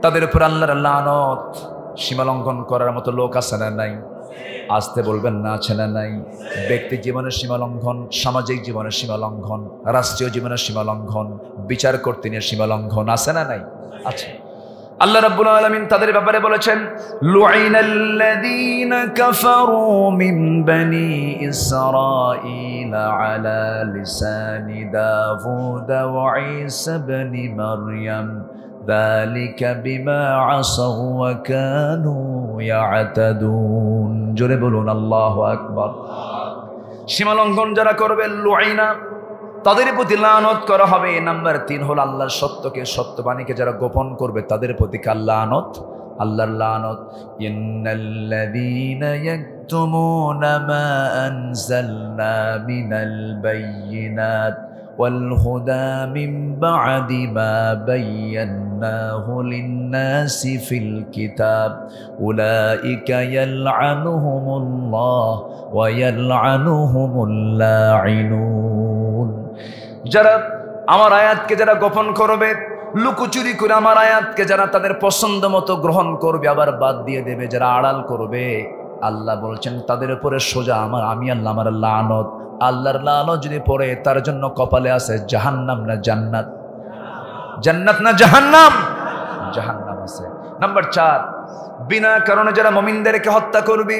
তাদের উপর আল্লাহর লানত। সীমালঙ্ঘন করার মতো লোক আছে না নাই? আসতে বলবেন না, আছে না নাই? ব্যক্তি জীবনের সীমালঙ্ঘন, সামাজিক জীবনের সীমালঙ্ঘন, রাষ্ট্রীয় জীবনের সীমালঙ্ঘন, বিচার কর্তৃনের সীমালঙ্ঘন আছে না নাই? আছে। আল্লাহ রাব্বুল আলামিন তাদের ব্যাপারে বলেছেন, লুইনাল্লাযীনা কাফারু মিন বানি ইসরাঈলা আলা লিসানি দাউদ ওয়া ঈসা ইবনে মারইয়াম যালিকা বিমা আসাউ ওয়া কানু ইয়াতাদুন। জোরে বলুন আল্লাহু আকবার। সীমালঙ্ঘন যারা করবে লুইনা, তাদের প্রতি লানত করা হবে। নাম্বার 3 হলো আল্লাহর সত্যকে, সত্যবাণীকে যারা গোপন করবে তাদের প্রতি কার লানত? আল্লাহর লানত। ইন্নাল্লাযীনা ইয়াকতুমুনা মা আনজালনা মিনাল বায়্যিনাত ওয়াল হুদা মিন বা'দি মা বায়্যানাহু লিন-নাসি ফিল কিতাব উলাইকা ইয়ালআনুহুমুল্লাহ ওয়া ইয়ালআনুহুমুল লাঈনুন। যারা আমার আয়াতকে যারা গোপন করবে, লুকোচুরি করে আমার আয়াতকে যারা তাদের পছন্দ মতো গ্রহণ করবে আবার বাদ দিয়ে দেবে, যারা আড়াল করবে, আল্লাহ বলছেন তাদের উপরে সোজা আমি আল্লাহ আমার লানত। আল্লাহর লানত যদি পড়ে তার জন্য কপালে আছে জাহান্নাম না জান্নাত? জান্নাত না জাহান্নাম? জাহান্নাম আছে। নাম্বার 4, বিনা কারণে যারা মুমিনদেরকে হত্যা করবে,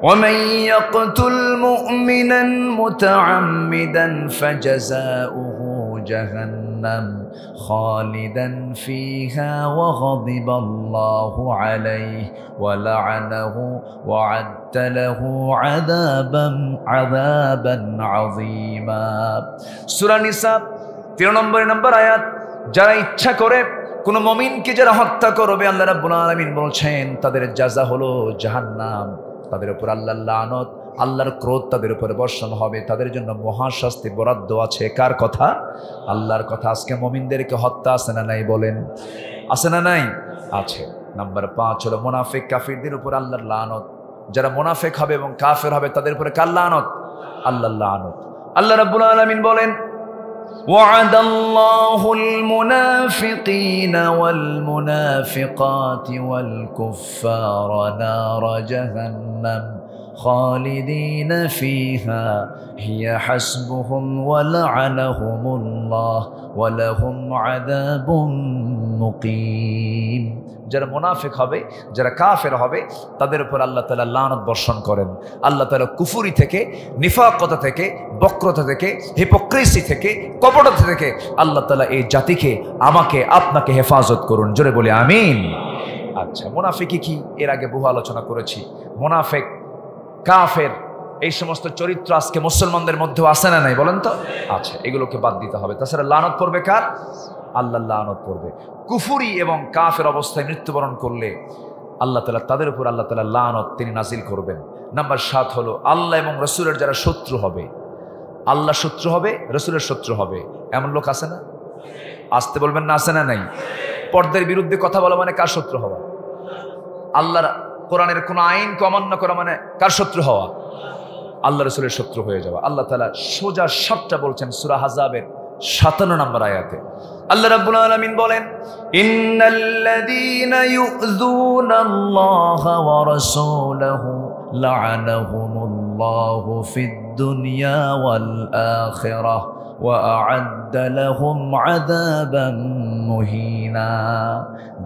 ومن يقتل مؤمنا متعمدا فجزاؤه جهنم خالدا فيها وغضب الله عليه ولعنه وعد له عذابا عظيما। সূরা নিসা 13 নম্বর আয়াত। যারা ইচ্ছা করে কোন মুমিনকে যারা হত্যা করবে, আল্লাহ রাব্বুল আলামিন বলছেন তাদের জাযা হলো জাহান্নাম। তাদের উপর আল্লাহর লানত, আল্লাহর ক্রোধ তাদের উপরে বর্ষণ হবে, তাদের জন্য মহাশাস্তি বরাদ্দ আছে। কার কথা? আল্লাহর কথা। আজকে মুমিনদেরকে হত্যা আছে না নাই বলেন? আছে না নাই? আছে। নাম্বার 5 হলো মুনাফিক কাফিরদের উপর আল্লাহর লানত। যারা মুনাফিক হবে এবং কাফের হবে তাদের উপরে কার লানত? আল্লাহর লানত। আল্লাহ রাব্বুল আলামিন বলেন, وعد الله المنافقين والمنافقات والكفار نار جهنم خالدين فيها هي حسبهم ولعنهم الله ولهم عذاب مقيم। যারা মুনাফিক হবে, যারা কাফের হবে তাদের উপর আল্লাহ তাআলা লানত বর্ষণ করেন। আল্লাহ তাআলা কুফরি থেকে, নিফাকতা থেকে, বক্রতা থেকে, হিপোক্রিসি থেকে, কপটতা থেকে আল্লাহ তাআলা এই জাতিকে, আমাকে, আপনাকে হেফাজত করুন। জোরে বলি আমিন। আচ্ছা, মুনাফিকি কি এর আগে বহু আলোচনা করেছি। মুনাফিক, কাফের, এই সমস্ত চরিত্র আজকে মুসলমানদের মধ্যেও আছে না নাই বলেন তো? আছে। এগুলোকে বাদ দিতে হবে। তাছাড়া লানত পড়বে কার? আল্লাহর লানত পড়বে। কুফরি এবং কাফের অবস্থায় মৃত্যুবরণ করলে আল্লাহ তাআলা তাদের উপর আল্লাহ তাআলা লানত তিনি নাজিল করবেন। নাম্বার 7 হলো আল্লাহ এবং রাসূলের যারা শত্রু হবে, আল্লাহ শত্রু হবে, রাসূলের শত্রু হবে, এমন লোক আছে না? আসতে বলবেন না, আছে না নাই? পর্দার বিরুদ্ধে কথা বলা মানে কার শত্রু হওয়া? আল্লাহর কোরআনের কোন আইনকে অমান্য করা মানে কার শত্রু হওয়া? আল্লাহ রাসূলের শত্রু হয়ে যাওয়া। আল্লাহ তাআলা সোজা সাপটা বলছেন সূরা আহজাবের 57 নম্বর আয়াতে। আল্লাহ রাব্বুল আলামিন বলেন, ইন্নাল্লাযীনা ইউযুনাল্লাহা ওয়া রাসূলাহু লা'আনাহুমুল্লাহু ফিদ দুনিয়া ওয়াল আখিরাহ ওয়া আ'আদ্দা লাহুম আযাবান মুহিনা।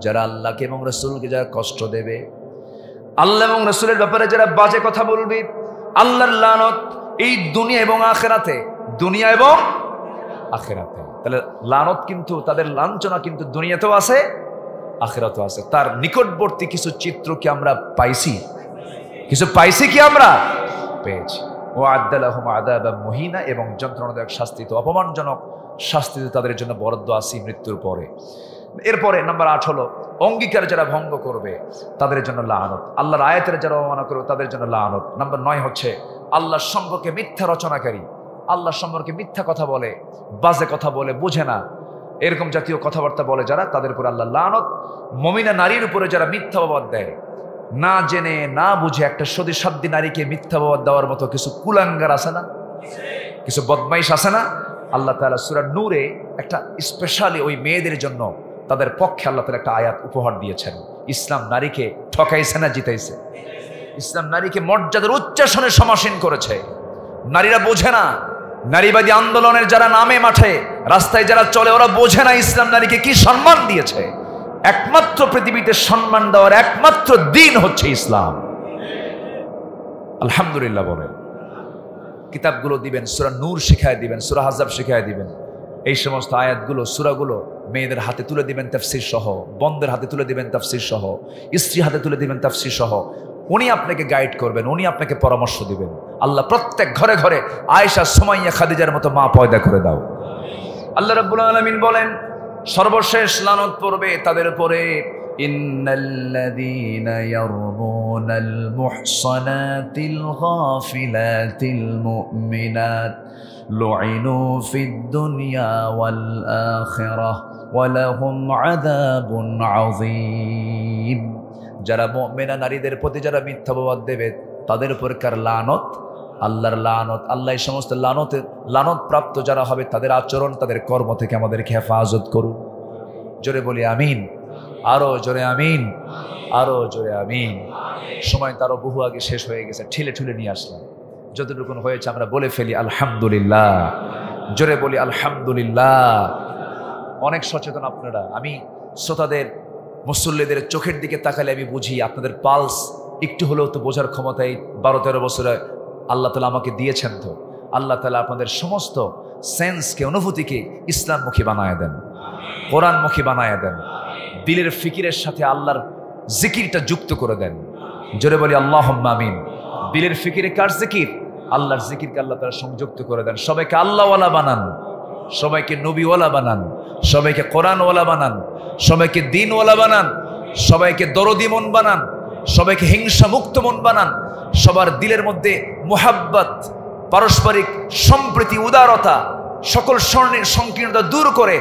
যারা আল্লাহকে এবং রাসূলকে যারা কষ্ট দেবে, আল্লাহ এবং রাসূলের ব্যাপারে যারা বাজে কথা বলবে, আল্লাহর লানত এই দুনিয়া এবং আখিরাতে, দুনিয়া এবং আখিরাতে। তাহলে লানত কিন্তু, তাদের লাঞ্ছনা কিন্তু দুনিয়াতেও আছে, আখিরাতেও আছে। তার নিকটবর্তী কিছু চিত্র কি আমরা পাইছি? কিছু পাইছি কি আমরা? পেয়েছি। ও আদালাহুম আযাবাম মুহিনা, এবং যন্ত্রণাদায়ক শাস্তি, তো অপমানজনক শাস্তি তাদের জন্য বরাদ্দ আছে মৃত্যুর পরে। এরপরে নাম্বার 8 হলো অঙ্গীকার যারা ভঙ্গ করবে তাদের জন্য লানত, আল্লাহর আয়াতের যারা অবমাননা করবে তাদের জন্য লানত। নাম্বার 9 হচ্ছে আল্লাহর সম্পর্কে মিথ্যা রচনাকারী, আল্লাহর সম্পর্কে মিথ্যা কথা বলে, বাজে কথা বলে, বোঝে না, এরকম জাতীয় কথাবার্তা বলে যারা, তাদের উপর আল্লাহ লানত। মুমিনা নারীর উপরে যারা মিথ্যা অপবাদ দেয়, না জেনে না বুঝে একটা সতীসাধ্যী নারীকে মিথ্যা অপবাদ দেওয়ার মতো কিছু কুলাঙ্গার আছে না, কিছু বদমাইশ আছে না? আল্লাহ তাআলা সূরা নূরে একটা স্পেশালি ওই মেয়েদের জন্য তাদের পক্ষে আল্লাহ তাআলা একটা আয়াত উপহার দিয়েছেন। ইসলাম নারীকে ঠকাইছে না জিতাইছে? ইসলাম নারীকে মর্যাদার উচ্চাসনে সমাসীন করেছে। নারীরা বোঝে না, নারীবাদী আন্দোলনের যারা নামে মাঠে রাস্তায় যারা চলে ওরা বোঝে না ইসলাম নারীকে কি সম্মান দিয়েছে। একমাত্র পৃথিবীতে সম্মান দেওয়ার একমাত্র দিন হচ্ছে ইসলাম। আলহামদুলিল্লাহ বলেন। কিতাবগুলো দিবেন, সূরা নূর শিখায় দিবেন, সূরা আহজাব শিখায় দিবেন। এই সমস্ত আয়াতগুলো সূরাগুলো মেয়েদের হাতে তুলে দিবেন তাফসীর সহ, বন্ধের হাতে তুলে দিবেন তাফসীর সহ, স্ত্রী হাতে তুলে দিবেন তাফসীর সহ। উনি আপনাকে গাইড করবেন, উনি আপনাকে পরামর্শ দিবেন। আল্লাহ প্রত্যেক ঘরে ঘরে আয়েশা, সুমাইয়া, খাদিজার মতো মা পয়দা করে দাও। আল্লাহ রাব্বুল আলামিন বলেন সর্বশেষ লানত পড়বে তাদের উপরে, ইন্নাল্লাযীনা ইয়ারমুনাল মুহসানাতিল গাফিলাতিল মুমিনাত লুইনু ফিদ দুনিয়া ওয়াল আখিরাহ ওয়া লাহুম আযাবুন আযীম। যারা মুমিনা নারীদের প্রতি যারা মিথ্যা অপবাদ দেবে তাদের উপর কার লানত, আল্লাহর লানত। আল্লাহ এই সমস্ত লানত প্রাপ্ত যারা হবে তাদের আচরণ, তাদের কর্ম থেকে আমাদেরকে হেফাজত করুন। জোরে বলি আমিন, আরো জোরে আমিন, আরো জোরে আমিন। সময় তারও বহু আগে শেষ হয়ে গেছে, ঠেলে ঠুলে নিয়ে আসলাম। যতটুকু হয়েছে আমরা বলে ফেলি আলহামদুলিল্লাহ। জোরে বলি আলহামদুলিল্লাহ। অনেক সচেতন আপনারা। আমি শ্রোতাদের, মুসল্লিদের চোখের দিকে তাকালে আমি বুঝি আপনাদের পালস একটু হলেও তো বোঝার ক্ষমতা এই 12-13 বছরে আল্লাহ তাআলা আমাকে দিয়েছেন। তো আল্লাহ তাআলা আপনাদের সমস্ত সেন্সকে, অনুভূতিকে ইসলামমুখী বানায় দেন, কোরআনমুখী বানায় দেন, দিলের ফিকিরের সাথে আল্লাহর জিকিরটা যুক্ত করে দেন। জোরে বলি আল্লাহুম্মা আমিন। দিলের ফিকিরে কার জিকির? আল্লাহর জিকিরকে আল্লাহ তাআলা সংযুক্ত করে দেন। সবাইকে আল্লাহওয়ালা বানান, সবাইকে নবীওয়ালা বানান, সবাইকে কোরআনওয়ালা বানান, সবাইকে দ্বীনওয়ালা বানান, সবাইকে দরদি মন বানান, সবাইকে হিংসা মুক্ত মন বানান। সবার দিলের মধ্যে মুহাব্বত, পারস্পরিক সম্প্রীতি, উদারতা, সকল সংকীর্ণতা দূর করে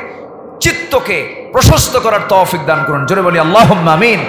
চিত্তকে প্রশস্ত করার তৌফিক দান করুন। জোরে বলি আল্লাহুম্মা আমিন।